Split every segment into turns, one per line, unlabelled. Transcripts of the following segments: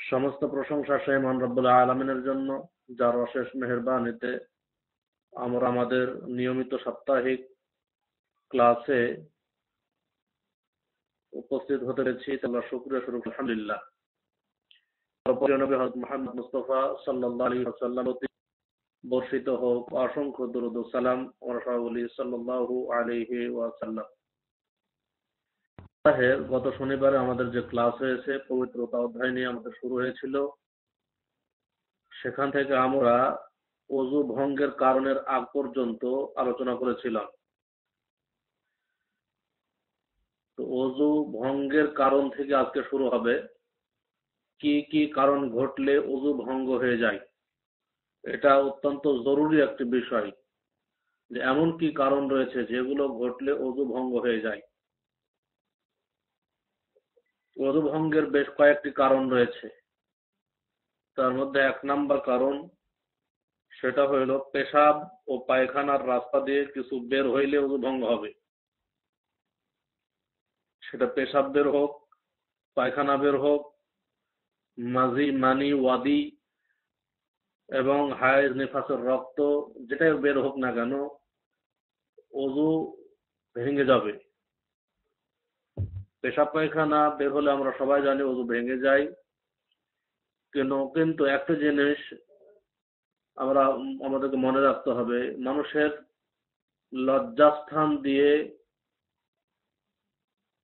সমস্ত প্রশংসা সেই মহান রব্বুল আলামিনের জন্য, যার অশেষ মেহেরবানিতে আমরা আমাদের নিয়মিত সাপ্তাহিক ক্লাসে উপস্থিত হতে পেরেছি। আল্লাহ শুকরিয়া স্বরূপ আলহামদুলিল্লাহ। প্রিয় নবী হযরত মুহাম্মদ মুস্তাফা সাল্লাল্লাহু আলাইহি ওয়াসাল্লাম বর্ষিত হোক অসংখ্য দরুদ ও সালাম। আমরা সবাই বলি সাল্লাল্লাহু আলাইহি ওয়াসাল্লাম। গত শনিবারে আমাদের যে ক্লাস হয়েছে পবিত্রতা অধ্যায় নিয়ে আমাদের শুরু হয়েছিল, সেখান থেকে আমরা ওযু ভঙ্গের কারণের আগ পর্যন্ত আলোচনা করেছিলাম। তো ওযু ভঙ্গের কারণ থেকে আজকে শুরু হবে, কি কি কারণ ঘটলে ওযু ভঙ্গ হয়ে যায়। এটা অত্যন্ত জরুরি একটি বিষয় যে এমন কি কারণ রয়েছে যেগুলো ঘটলে ওযু ভঙ্গ হয়ে যায়। ওযু ভঙ্গের বেশ কয়েকটি কারণ রয়েছে। তার মধ্যে ১ নাম্বার কারণ, সেটা হইল পেশাব ও পায়খানার রাস্তা দিয়ে কিছু বের হইলে ওযু ভঙ্গ হবে। সেটা পেশাব বের হোক, পায়খানা বের হোক, মাজি, মানি, ওয়াদি এবং হায়েজ, নিফাসের রক্ত, যেটাই বের হোক না কেন ওযু ভেঙে যাবে। পেশাব পায়খানা বের হলে আমরা সবাই জানি ওযু ভেঙে যায়। কিন্তু একটা জিনিস আমাদেরকে মনে রাখতে হবে, মানুষের লজ্জাস্থান দিয়ে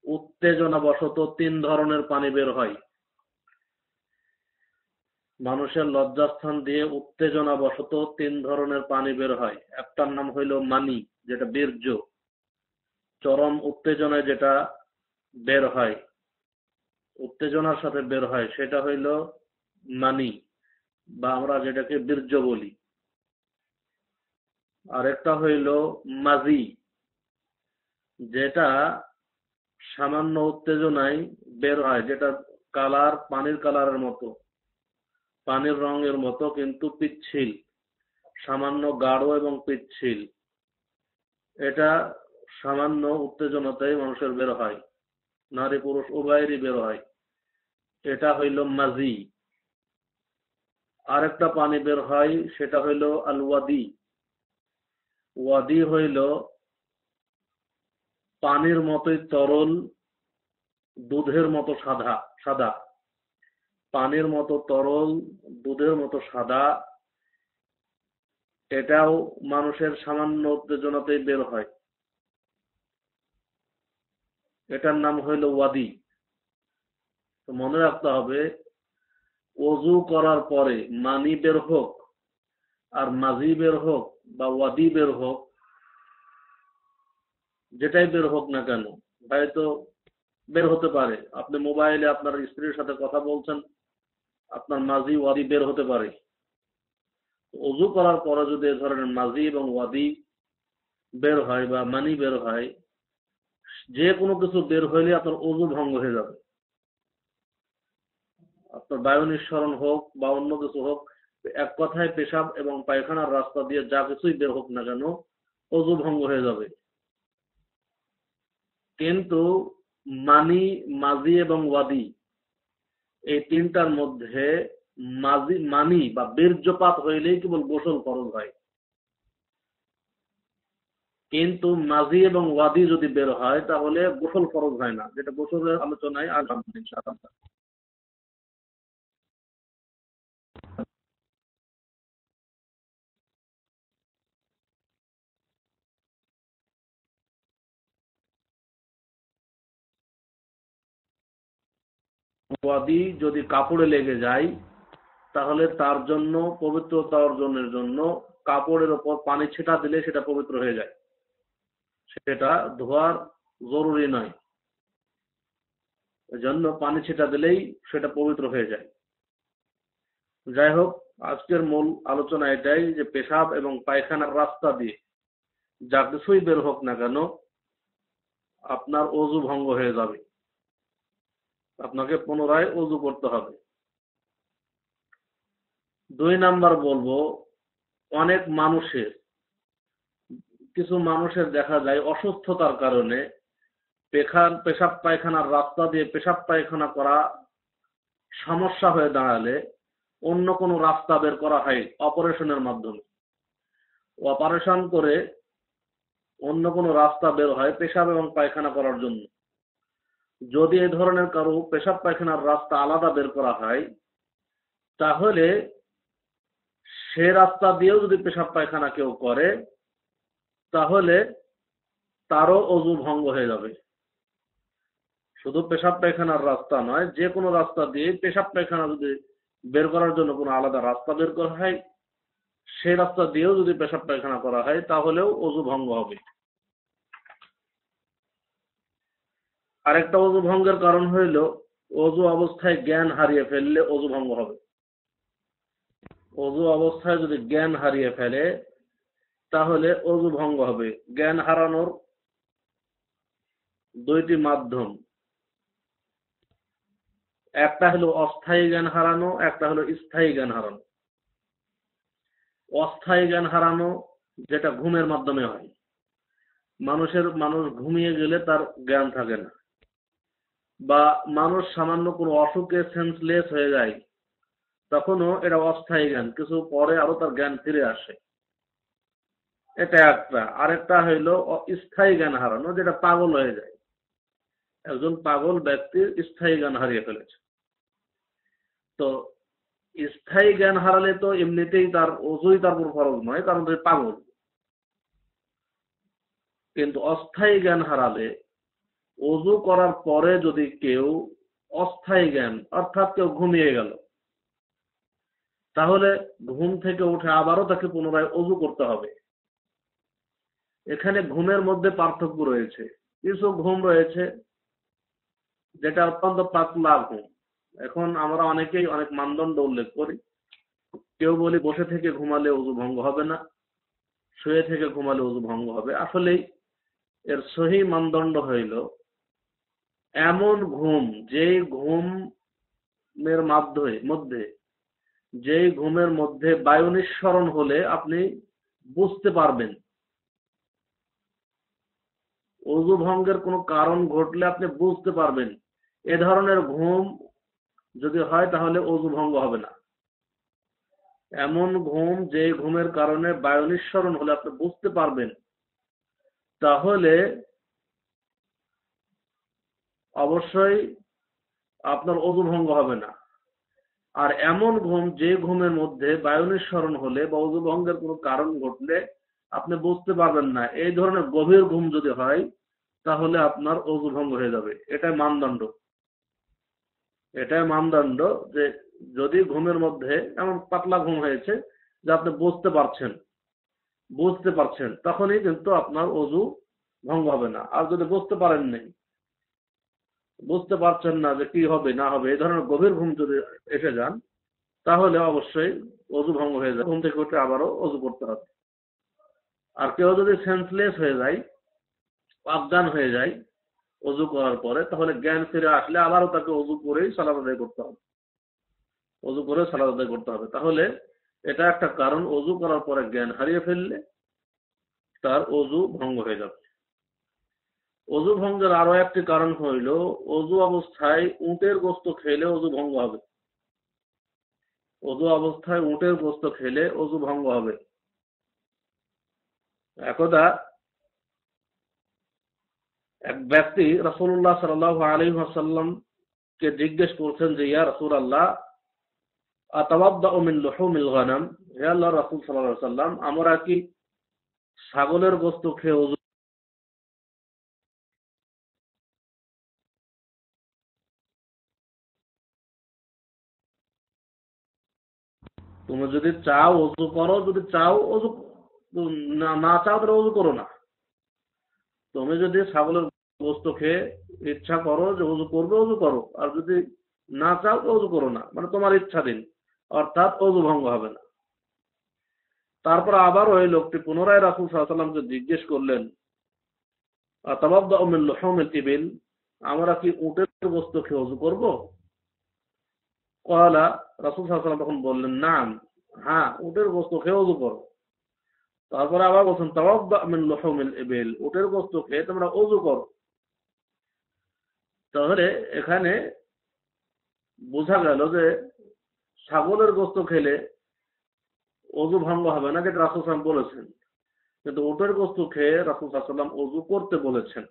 উত্তেজনাবশত ৩ ধরনের পানি বের হয়। মানুষের লজ্জাস্থান দিয়ে উত্তেজনাবশত ৩ ধরনের পানি বের হয়। একটার নাম হইল মানি, যেটা বীর্য, চরম উত্তেজনায় যেটা বের হয়, উত্তেজনার সাথে বের হয়, সেটা হইল মানি বা আমরা যেটাকে বীর্য বলি। আর একটা হইল মাজি, যেটা সামান্য উত্তেজনায় বের হয়, যেটা কালার পানির কালারের মতো, পানির রঙের মতো কিন্তু পিচ্ছিল, সামান্য গাঢ় এবং পিচ্ছিল। এটা সামান্য উত্তেজনাতেই মানুষের বের হয়, নারী পুরুষ উভয়েরই বের হয়। এটা হইল মাজি। আরেকটা পানি বের হয়, সেটা হইল আল ওয়াদি। ওয়াদি হইল পানির মতোই তরল, দুধের মতো সাদা সাদা, পানির মতো তরল, দুধের মতো সাদা। এটাও মানুষের সামান্য উত্তেজনাতেই বের হয়। এটার নাম হইল ওয়াদি। তো মনে রাখতে হবে, ওযু করার পরে মানি বের হোক আর মাজি বের হোক বা ওয়াদি বের হোক, যেটাই বের হোক না কেন, হয়তো বের হতে পারে। আপনি মোবাইলে আপনার স্ত্রীর সাথে কথা বলছেন, আপনার মাজি ওয়াদি বের হতে পারে। ওযু করার পরে যদি এ ধরনের মাজি এবং ওয়াদি বের হয় বা মানি বের হয়, যে কোনো কিছু বের হইলে আপনার ওযু ভঙ্গ হয়ে যাবে। আপনার বায়ু নিঃসরণ হোক বা অন্য কিছু হোক, এক কথায় পেশাব এবং পায়খানার রাস্তা দিয়ে যা কিছুই বের হোক না কেন ওযু ভঙ্গ হয়ে যাবে। কিন্তু মানি, মাজি এবং ওয়াদি, এই তিনটার মধ্যে মানি বা বীর্যপাত হইলেই কেবল গোসল ফরজ হয়। কিন্তু মাজি এবং ওয়াদি যদি বের হয় তাহলে গোসল ফরজ হয় না, যেটা গোসলের আলোচনায় আজ আমরা ইনশাআল্লাহ। ওয়াদি যদি কাপড়ে লেগে যায় তাহলে তার জন্য, পবিত্রতা অর্জনের জন্য, কাপড়ের ওপর পানি ছিটা দিলে সেটা পবিত্র হয়ে যায়, সেটা ধোয়ার জরুরি নয়। এজন্য পানি ছিটা দিলেই সেটা পবিত্র হয়ে যায়। যাই হোক, আজকের মূল আলোচনা এটাই যে পেশাব এবং পায়খানার রাস্তা দিয়ে যা কিছুই বের হোক না কেন আপনার ওযু ভঙ্গ হয়ে যাবে, আপনাকে পুনরায় ওযু করতে হবে। ২ নাম্বার বলবো, অনেক মানুষের, কিছু মানুষের দেখা যায় অসুস্থতার কারণে পেশাব পায়খানার রাস্তা দিয়ে পেশাব পায়খানা করা সমস্যা হয়ে দাঁড়ালে অন্য কোনো রাস্তা বের করা হয় অপারেশনের মাধ্যমে। অপারেশন করে অন্য কোনো রাস্তা বের হয় পেশাব এবং পায়খানা করার জন্য। যদি এ ধরনের কারো পেশাব পায়খানার রাস্তা আলাদা বের করা হয়, তাহলে সে রাস্তা দিয়েও যদি পেশাব পায়খানা কেউ করে, তাহলে তারও অজু ভঙ্গ হয়ে যাবে। শুধু পেশাব পায়খানার রাস্তা নয়, যে কোনো রাস্তা দিয়ে পেশাব পায়খানা যদি বের করার জন্য কোনো আলাদা রাস্তা বের করা হয়, সেই রাস্তা দিয়েও যদি পেশাব পায়খানা করা হয়, তাহলেও অজু ভঙ্গ হবে। আরেকটা অজু ভঙ্গের কারণ হইল অজু অবস্থায় জ্ঞান হারিয়ে ফেললে অজু ভঙ্গ হবে। অজু অবস্থায় যদি জ্ঞান হারিয়ে ফেলে তাহলে অজু ভঙ্গ হবে। জ্ঞান হারানোর দুইটি মাধ্যম, একটা হলো অস্থায়ী জ্ঞান হারানো, একটা হলো স্থায়ী জ্ঞান হারানো। অস্থায়ী জ্ঞান হারানো যেটা ঘুমের মাধ্যমে হয়। মানুষ ঘুমিয়ে গেলে তার জ্ঞান থাকে না, বা মানুষ সামান্য কোনো অসুখে সেন্সলেস হয়ে যায়, তখনও এটা অস্থায়ী জ্ঞান, কিছু পরে আরো তার জ্ঞান ফিরে আসে। এটা একটা। আরেকটা হইল স্থায়ী জ্ঞান হারানো, যেটা পাগল হয়ে যায়। একজন পাগল ব্যক্তির স্থায়ী জ্ঞান হারিয়ে ফেলেছে। তো স্থায়ী জ্ঞান হারালে তো এমনিতেই তার অজুই তার উপর ফরজ নয়, কারণ সে পাগল। কিন্তু অস্থায়ী জ্ঞান হারালে, অজু করার পরে যদি কেউ অস্থায়ী জ্ঞান, অর্থাৎ কেউ ঘুমিয়ে গেল, তাহলে ঘুম থেকে উঠে আবারও তাকে পুনরায় অজু করতে হবে। এখানে ঘুমের মধ্যে পার্থক্য রয়েছে। কিছু ঘুম রয়েছে যেটা অত্যন্ত পাতলা ঘুম। এখন আমরা অনেকেই অনেক মানদণ্ড উল্লেখ করি। কেউ বলি বসে থেকে ঘুমালে অজু ভঙ্গ হবে না, শুয়ে থেকে ঘুমালে অজু ভঙ্গ হবে। আসলেই এর সহি মানদণ্ড হইল এমন ঘুম, যেই ঘুমের মধ্যে যেই ঘুমের মধ্যে বায়ু নিঃসরণ হলে আপনি বুঝতে পারবেন, অজু ভঙ্গের কোনো কারণ ঘটলে আপনি বুঝতে পারবেন, এ ধরনের ঘুম যদি হয় তাহলে অজু ভঙ্গ হবে না। এমন ঘুম যে ঘুমের কারণে বায়ু নিঃসরণ হলে আপনি বুঝতে পারবেন, তাহলে অবশ্যই আপনার অজু ভঙ্গ হবে না। আর এমন ঘুম যে ঘুমের মধ্যে বায়ু নিঃসরণ হলে বা অজু ভঙ্গের কোনো কারণ ঘটলে আপনি বুঝতে পারবেন না, এই ধরনের গভীর ঘুম যদি হয় তাহলে আপনার অজু ভঙ্গ হয়ে যাবে। এটাই মানদণ্ড। এটাই মানদণ্ড যে যদি ঘুমের মধ্যে এমন পাতলা ঘুম হয়েছে যে আপনি বুঝতে পারছেন, তখনই কিন্তু আপনার অজু ভঙ্গ হবে না। আর যদি বুঝতে পারছেন না যে কি হবে না হবে, এই ধরনের গভীর ঘুম যদি এসে যান, তাহলে অবশ্যই অজু ভঙ্গ হয়ে যায়। ঘুম থেকে উঠে আবারও অজু করতে হবে। আর কেউ যদি সেন্সলেস হয়ে যায়, অজ্ঞান হয়ে যায় অজু করার পরে, তাহলে জ্ঞান ফিরে আসলে আবারও তাকে অজু করেই সালাত আদায় করতে হবে। অজু করে সালাত আদায় করতে হবে। তাহলে এটা একটা কারণ, অজু করার পরে জ্ঞান হারিয়ে ফেললে তার অজু ভঙ্গ হয়ে যাবে। অজু ভঙ্গের আরো একটি কারণ হইল অজু অবস্থায় উটের গোস্ত খেলে অজু ভঙ্গ হবে। অজু অবস্থায় উটের গোস্ত খেলে অজু ভঙ্গ হবে। একদা এক ব্যক্তি রাসূলুল্লাহ সাল্লাল্লাহু আলাইহি ওয়াসাল্লাম কে জিজ্ঞেস করছেন যে, ইয়া রাসূলুল্লাহ, আতাওয়াদ্দাউ মিন লুহুমিল গনাম, হে আল্লাহর রাসূল সাল্লাল্লাহু আলাইহি ওয়াসাল্লাম, আমরা কি ছাগলের গোস্ত খেয়ে অজু? তুমি যদি চাও অজু করো, যদি চাও অজু, না চাও তাহলে অজু করো না। তুমি যদি ছাগলের গোস্ত খেয়ে ইচ্ছা করো যে অজু করবে, অজু করো। আর যদি না চাও তো অজু করো না, মানে তোমার ইচ্ছাধীন, অর্থাৎ অজু ভঙ্গ হবে না। তারপর আবার ওই লোকটি পুনরায় রাসূল সাল্লাল্লাহু আলাইহি ওয়াসাল্লামকে জিজ্ঞেস করলেন, আতাওয়াদ্দাউ মিন লুহুমিল ইবিল, আমরা কি উটের গোস্ত খেয়ে অজু করব? ক্বালা, রাসূল সাল্লাল্লাহু আলাইহি ওয়াসাল্লাম তখন বললেন, নাম, হ্যাঁ, উটের গোস্ত খেয়ে অজু করো। তারপরে আবার বলছেন, তাওয়াদ্দা মিন লুহুমিল ইবিল, উটের গোস্ত খেয়ে তোমরা অজু করো। তাহলে এখানে বোঝা গেল যে ছাগলের গোস্ত খেলে অজু ভঙ্গ হবে না, যেটা রাসূল সাল্লাল্লাহু আলাইহি ওয়াসাল্লাম বলেছেন, কিন্তু উটের গোস্ত খেয়ে রাসূল সাল্লাল্লাহু আলাইহি ওয়াসাল্লাম অজু করতে বলেছেন।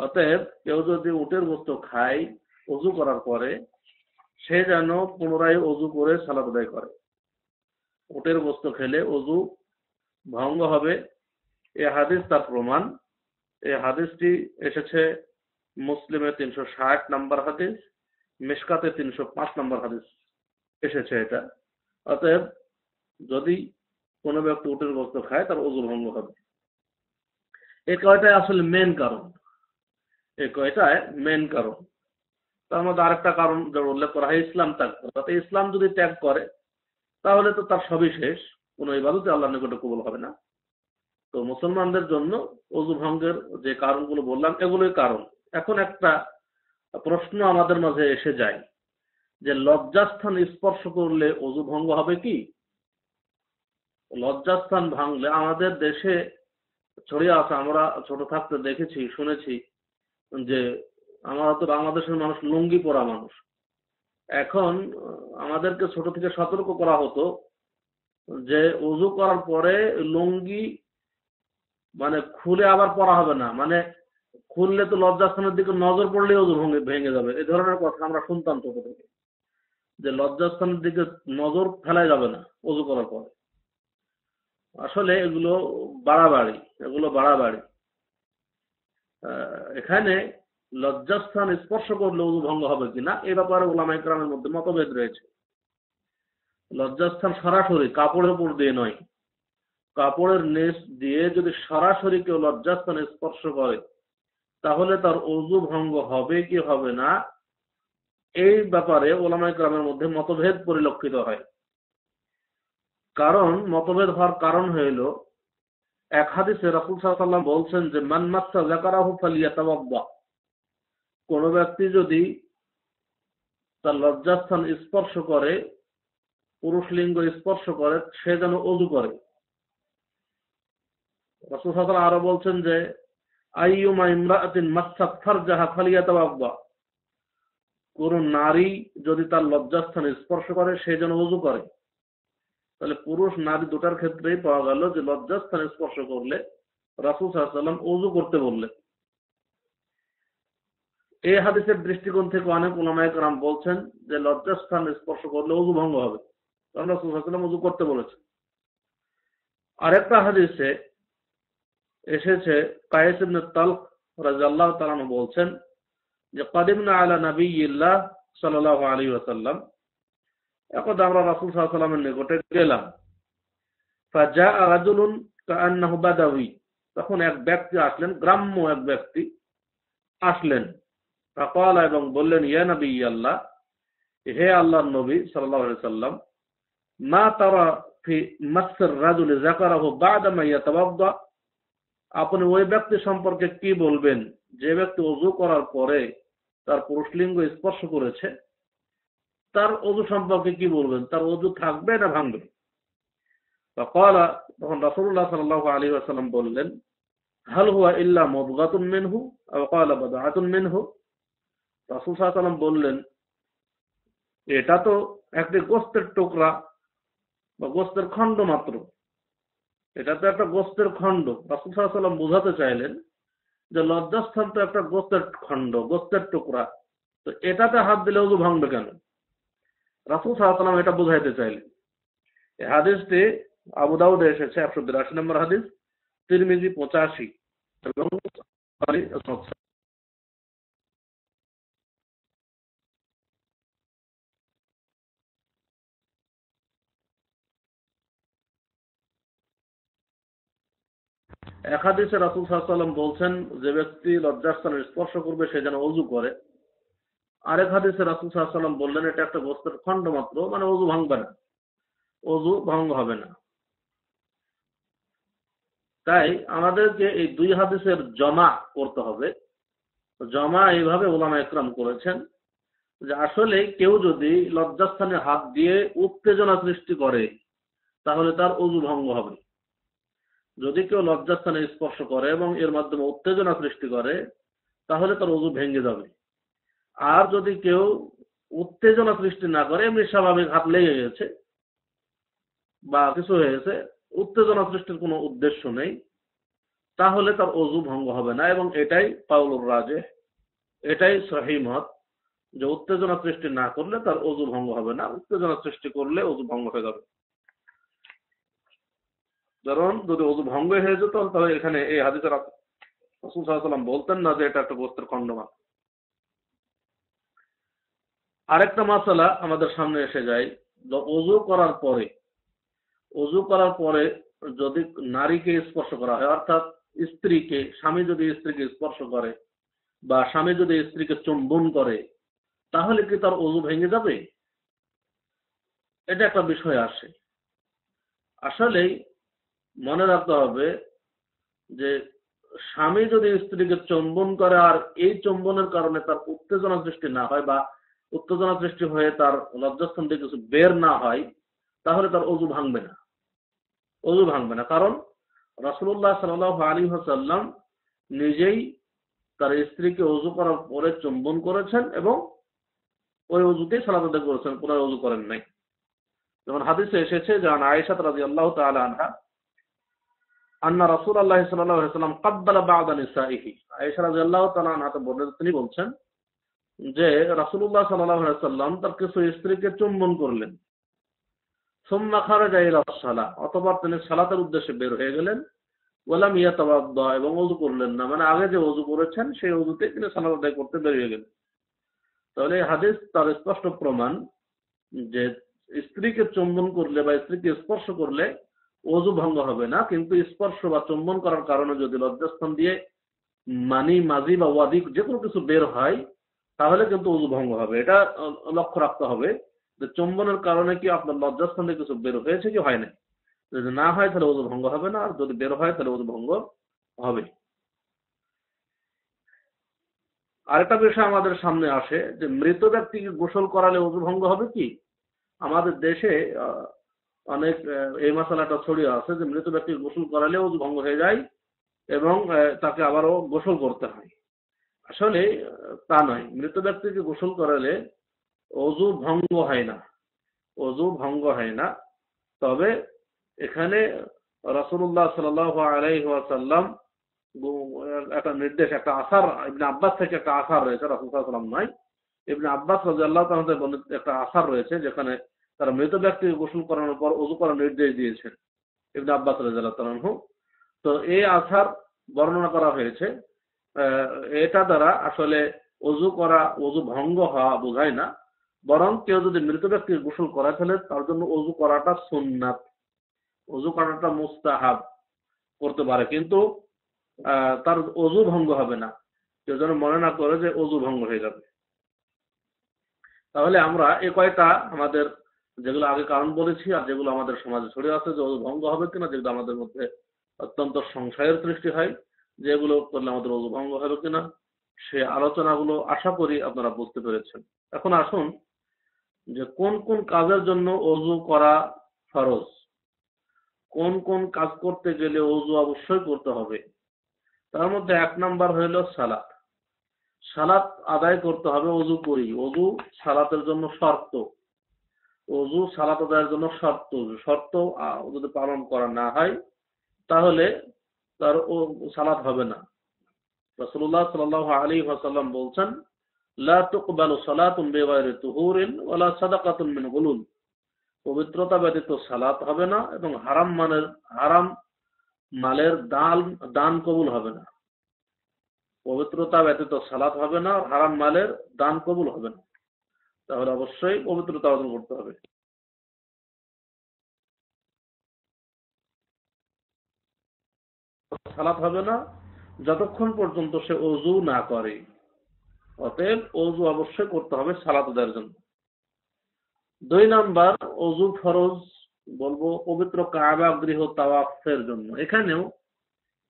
অতএব কেউ যদি উটের গোস্ত খায় অজু করার পরে, সে যেন পুনরায় অজু করে সালাত আদায় করে। উটের গোস্ত খেলে অজু ভঙ্গ হবে, এ হাদিস তার প্রমাণ। এই হাদিসটি এসেছে মুসলিমে 360 নম্বর হাদিস, মিশকাতে 305 নম্বর হাদিস এসেছে এটা। অতএব যদি কোনো ব্যক্তি উটের গোস্ত খায় তার ওযু ভঙ্গ হবে। এই কয়টাই আসলে মেন কারণ, এই কয়টায় মেন কারণ। তার মধ্যে আরেকটা কারণ যেটা উল্লেখ করা হয়, ইসলাম ত্যাগ করা। ইসলাম যদি ত্যাগ করে তাহলে তো তার সবই শেষ, কোনো ইবাদতই আল্লাহর নিকটে কবুল হবে না। তো মুসলমানদের জন্য ওযু ভঙ্গের যে কারণগুলো বললাম এগুলোই কারণ। এখন একটা প্রশ্ন আমাদের মাঝে এসে যায় যে লজ্জাস্থান স্পর্শ করলে ওযু ভঙ্গ হবে কি? লজ্জাস্থান ভাঙলে আমাদের দেশে ছড়িয়ে আছে, আমরা ছোট থাকতে দেখেছি শুনেছি যে আমরা তো বাংলাদেশের মানুষ লুঙ্গি পরা মানুষ। এখন আমাদেরকে ছোট থেকে সতর্ক করা হতো যে ওযু করার পরে লুঙ্গি মানে খুলে আবার পরা হবে না, মানে খুললে তো লজ্জাস্থানের দিকে নজর পড়লেই ওযু ভেঙে যাবে। এই ধরনের কথা আমরা শুনতাম ছোট থেকে, যে লজ্জাস্থানের দিকে নজর ফেলাই যাবে না ওযু করার পরে। আসলে এগুলো বাড়াবাড়ি, এগুলো বাড়াবাড়ি। এখানে লজ্জাস্থান স্পর্শ করলে ওযু ভঙ্গ হবে কিনা এ ব্যাপারে উলামায়ে কেরামের মধ্যে মতভেদ রয়েছে। লজ্জাস্থান সরাসরি কাপড়ের উপর দিয়ে নয়, কাপড়ের নিচ দিয়ে যদি সরাসরি কেউ লজ্জাস্থান স্পর্শ করে তাহলে তার ওযু ভঙ্গ হবে কি হবে না এই ব্যাপারে উলামায়ে কেরামের মধ্যে মতভেদ পরিলক্ষিত হয়। কারণ মতভেদ হওয়ার কারণ হইল, এক হাদিসে রাসূল সাল্লাল্লাহু আলাইহি ওয়াসাল্লাম বলছেন যে মান মাসসা যাকারাহু ফালিয়াতাওয়াদ্দা, কোন ব্যক্তি যদি তার লজ্জাস্থান স্পর্শ করে, পুরুষ লিঙ্গ স্পর্শ করে, সে যেন ওযু করে। রাসূল সাল্লাল্লাহু আলাইহি ওয়াসাল্লাম আরো বলছেন যে আইয়ুমা ইমরাআতিন মাসসাত ফারজাহা ফালিয়াতাওয়াদ্দা, কোন নারী যদি তার লজ্জাস্থান স্পর্শ করে সে যেন ওযু করে। তাহলে পুরুষ নারী দুটার ক্ষেত্রেই পাওয়া গেল যে লজ্জাস্থান স্পর্শ করলে রাসূল সাল্লাল্লাহু আলাইহি ওয়াসাল্লাম ওযু করতে বললেন। এই হাদিসের দৃষ্টিকোণ থেকে অনেক উলামায়ে কেরাম বলছেন যে লজ্জাস্থান স্পর্শ করলে ওযু ভঙ্গ হবে, কারণ রাসূল সাল্লাল্লাহু আলাইহি ওয়াসাল্লাম ওযু করতে বলেছেন। আরেকটা হাদিসে এসেছে কায়েস ইবনে তালক রাদিয়াল্লাহু তাআলা আনহু বলছেন যে কাদিমনা আলা নবিয়্যিল্লাহ সাল্লাল্লাহু আলাইহি ওয়াসাল্লাম, একদা আমরা রাসূল সাল্লাল্লাহু আলাইহি ওয়াসাল্লামের নিকটে গেলাম। ফাজাআ রাজুলুন কাআন্নাহু বাদাউই, তখন এক ব্যক্তি আসলেন, গ্রাম্য এক ব্যক্তি আসলেন। ফাকালা, এবং বললেন, ইয়া নবিয়্যাল্লাহ, হে আল্লাহর নবী সাল্লাল্লাহু আলাইহি ওয়াসাল্লাম, মা তারা ফি মাসসির রাজুলি যাকারাহু বা'দা মা ইয়াতাওয়াদ্দা, আপনি ওই ব্যক্তি সম্পর্কে কি বলবেন যে ব্যক্তি ওযু করার পরে তার পুরুষ লিঙ্গ স্পর্শ করেছে, তার ওযু সম্পর্কে কি বলবেন? তার ওযু থাকবে না ভাঙবে? ফাকালা, তখন রাসূলুল্লাহ সাল্লাল্লাহু আলাইহি ওয়াসাল্লাম বললেন, হাল হুয়া ইল্লা মুদগাতুন মিনহু আও ক্বালা বাদআতুন মিনহু। রাসূল সাল্লাল্লাহু আলাইহি ওয়াসাল্লাম বললেন, এটা তো একটি গোশতের টুকরা বা গোশতের খণ্ড মাত্র, এটা তো একটা গোশতের খণ্ড। রাসূল সাল্লাল্লাহু আলাইহি ওয়াসাল্লাম বোঝাতে চাইলেন যে লজ্জাস্থান তো একটা গোশতের খণ্ড, গোশতের টুকরা, তো এটাতে হাত দিলে ওযু ভাঙবে কেন? রাসূল সাল্লাল্লাহু আলাইহি ওয়াসাল্লাম এটা বোঝাইতে চাইলেন। এই হাদিসটি আবু দাউদে এসেছে 182 নম্বর হাদিস, তিরমিজি 85 এবং বুখারী 64। এক হাদিসে রাসূল সাল্লাল্লাহু আলাইহি ওয়াসাল্লাম বলছেন যে ব্যক্তি লজ্জাস্থানে স্পর্শ করবে সে যেন ওযু করে। আরেক হাদিসে রাসূল সাল্লাল্লাহু আলাইহি ওয়াসাল্লাম বললেন এটা একটা গোশতের খণ্ড মাত্র, মানে ওযু ভাঙবে না, ওযু ভঙ্গ হবে না। তাই আমাদেরকে এই দুই হাদিসের জমা করতে হবে। জমা এইভাবে উলামায়ে কেরাম করেছেন যে আসলে কেউ যদি লজ্জাস্থানে হাত দিয়ে উত্তেজনা সৃষ্টি করে তাহলে তার ওযু ভঙ্গ হবে। যদি কেউ লজ্জাস্থানে স্পর্শ করে এবং এর মাধ্যমে উত্তেজনা সৃষ্টি করে তাহলে তার ওযু ভেঙে যাবে। আর যদি কেউ উত্তেজনা সৃষ্টি না করে এমনি স্বাভাবিক হাত লেগে গেছে বা কিছু হয়েছে, উত্তেজনা সৃষ্টির কোনো উদ্দেশ্য নেই, তাহলে তার অজু ভঙ্গ হবে না। এবং এটাই কাউলুর রাজেহ, এটাই সহিহ মত, যে উত্তেজনা সৃষ্টি না করলে তার অজু ভঙ্গ হবে না, উত্তেজনা সৃষ্টি করলে অজু ভঙ্গ হয়ে যাবে। কারণ যদি অজু ভঙ্গ হয়ে যেত তাহলে এখানে এই হাদিসের রাসূল সাল্লাল্লাহু আলাইহি ওয়াসাল্লাম বলতেন না যে এটা একটা গোস্তের খণ্ড মাত্র। আরেকটা মাসালা আমাদের সামনে এসে যায়, অজু করার পরে, অজু করার পরে যদি নারীকে স্পর্শ করা হয়, অর্থাৎ স্ত্রীকে, স্বামী যদি স্ত্রীকে স্পর্শ করে বা স্বামী যদি স্ত্রীকে চুম্বন করে, তাহলে কি তার অজু ভেঙে যাবে? এটা একটা বিষয় আসে। আসলেই মনে রাখতে হবে যে স্বামী যদি স্ত্রীকে চুম্বন করে আর এই চুম্বনের কারণে তার উত্তেজনা সৃষ্টি না হয় বা উত্তেজনা সৃষ্টি হয়ে তার লজ্জাস্থান থেকে কিছু বের না হয়, তাহলে তার অজু ভাঙবে না, অজু ভাঙবে না। কারণ রাসূলুল্লাহ সাল্লাল্লাহু আলাইহি ওয়াসাল্লাম নিজেই তার স্ত্রীকে অজু করার পরে চুম্বন করেছেন এবং ওই অজুতেই সালাত আদায় করেছেন, পুনরায় অজু করেন নাই। যেমন হাদিসে এসেছে যে আয়েশা রাদিয়াল্লাহু তাআলা আনহা আন্না রাসূলুল্লাহ সাল্লাল্লাহু আলাইহি ওয়াসাল্লাম ক্বাব্বালা বা'দা নিসাইহি, আয়েশা রাদিয়াল্লাহু তাআলা আনহা তিনি বলছেন যে রাসূলুল্লাহ সাল্লাল্লাহু আলাইহি ওয়াসাল্লাম তার কিছু স্ত্রীকে চুম্বন করলেন। সুম্মা খারাজা ইলা সালাহ, অতঃপর তিনি সালাতের উদ্দেশ্যে বের হয়ে গেলেন। ওয়ালাম ইয়াতাওয়াদ্দা, এবং ওযু করলেন না, মানে আগে যে ওযু করেছেন সেই ওযুতে তিনি সালাত আদায় করতে বেরিয়ে গেলেন। তাহলে এই হাদিস তার স্পষ্ট প্রমাণ যে স্ত্রীকে চুম্বন করলে বা স্ত্রীকে স্পর্শ করলে ওযু ভঙ্গ হবে না, কিন্তু স্পর্শ বা চুম্বন করার কারণে যদি লজ্জাস্থান দিয়ে মানি, মাজি বা ওয়াদি যে কোনো কিছু বের হয়, তাহলে কিন্তু ওযু ভঙ্গ হবে। এটা লক্ষ্য রাখতে হবে যে চুম্বনের কারণে কি আপনার লজ্জাস্থান থেকে কিছু বের হয়েছে কি হয় না। যদি না হয় তাহলে ওযু ভঙ্গ হবে না, আর যদি বের হয় তাহলে ওযু ভঙ্গ হবে। আরেকটা বিষয় আমাদের সামনে আসে যে মৃত ব্যক্তিকে গোসল করালে ওযু ভঙ্গ হবে কি? আমাদের দেশে অনেক এই মশালাটা ছড়িয়ে আছে যে মৃত ব্যক্তিকে গোসল করালে ওযু ভঙ্গ হয়ে যায় এবং তাকে আবারও গোসল করতে হয়। আসলে তা নয়, মৃত ব্যক্তিকে গোসল করালে ওযু ভঙ্গ হয় না, ওযু ভঙ্গ হয় না। তবে এখানে রাসূলুল্লাহ সাল্লাল্লাহু আলাইহি ওয়াসাল্লাম একটা নির্দেশ, একটা আসার, ইবনে আব্বাস থেকে একটা আসার রয়েছে, রাসূল সাল্লাল্লাহু আলাইহি ওয়াসাল্লাম নয়, ইবনে আব্বাস রাদিয়াল্লাহু তাআলা থেকে বর্ণিত একটা আসার রয়েছে যেখানে তারা মৃত ব্যক্তিকে গোসল করানোর পর ওযু করার নির্দেশ দিয়েছেন, ইবনে আব্বাস রাদিয়াল্লাহু তাআলা আনহু। তো এই আসার বর্ণনা করা হয়েছে। এটা দ্বারা আসলে ওযু করা, ওযু ভঙ্গ হওয়া বোঝায় না, বরং কেউ যদি মৃত ব্যক্তিকে গোসল করায় তাহলে তার জন্য ওযু করাটা সুন্নাত, ওযু করাটা মুস্তাহাব, করতে পারে, কিন্তু তার ওযু ভঙ্গ হবে না। কেউ যেন মনে না করে যে ওযু ভঙ্গ হয়ে যাবে। তাহলে আমরা এই কয়টা আমাদের যেগুলো আগে কারণ বলেছি আর যেগুলো আমাদের সমাজে ছড়িয়ে আছে যে ওযু ভঙ্গ হবে কিনা, যেগুলো আমাদের মধ্যে অত্যন্ত সংশয়ের সৃষ্টি হয়, যেগুলো করলে আমাদের ওযু ভঙ্গ হবে কিনা, সে আলোচনাগুলো আশা করি আপনারা বুঝতে পেরেছেন। এখন আসুন যে কোন কোন কাজের জন্য ওযু করা ফরজ, কোন কোন কাজ করতে গেলে ওযু অবশ্যই করতে হবে। তার মধ্যে ১ নাম্বার হইল সালাত। সালাত আদায় করতে হবে ওযু করেই। ওযু সালাতের জন্য শর্ত। ওযু সালাত আদায়ের জন্য শর্ত। শর্ত যদি পালন করা না হয় তাহলে তার সালাত হবে না। রাসূলুল্লাহ সাল্লাল্লাহু আলাইহি ওয়াসাল্লাম বলছেন, লা তুকবালু সালাতুন বিগাইরি তুহুরিন ওয়ালা সাদাকাতুন মিন গুলুল। পবিত্রতা ব্যতীত সালাত হবে না এবং হারাম মালের দান কবুল হবে না। পবিত্রতা ব্যতীত সালাত হবে না, আর হারাম মালের দান কবুল হবে না। তাহলে অবশ্যই পবিত্রতা অর্জন করতে হবে। সালাত হবে না যতক্ষণ পর্যন্ত সে ওযু না করে। অতএব ওযু অবশ্যই করতে হবে সালাত আদায়ের জন্য। ২ নাম্বার, ওযু ফরজ বলবো পবিত্র কাবা গৃহ তাওয়াফের জন্য। এখানেও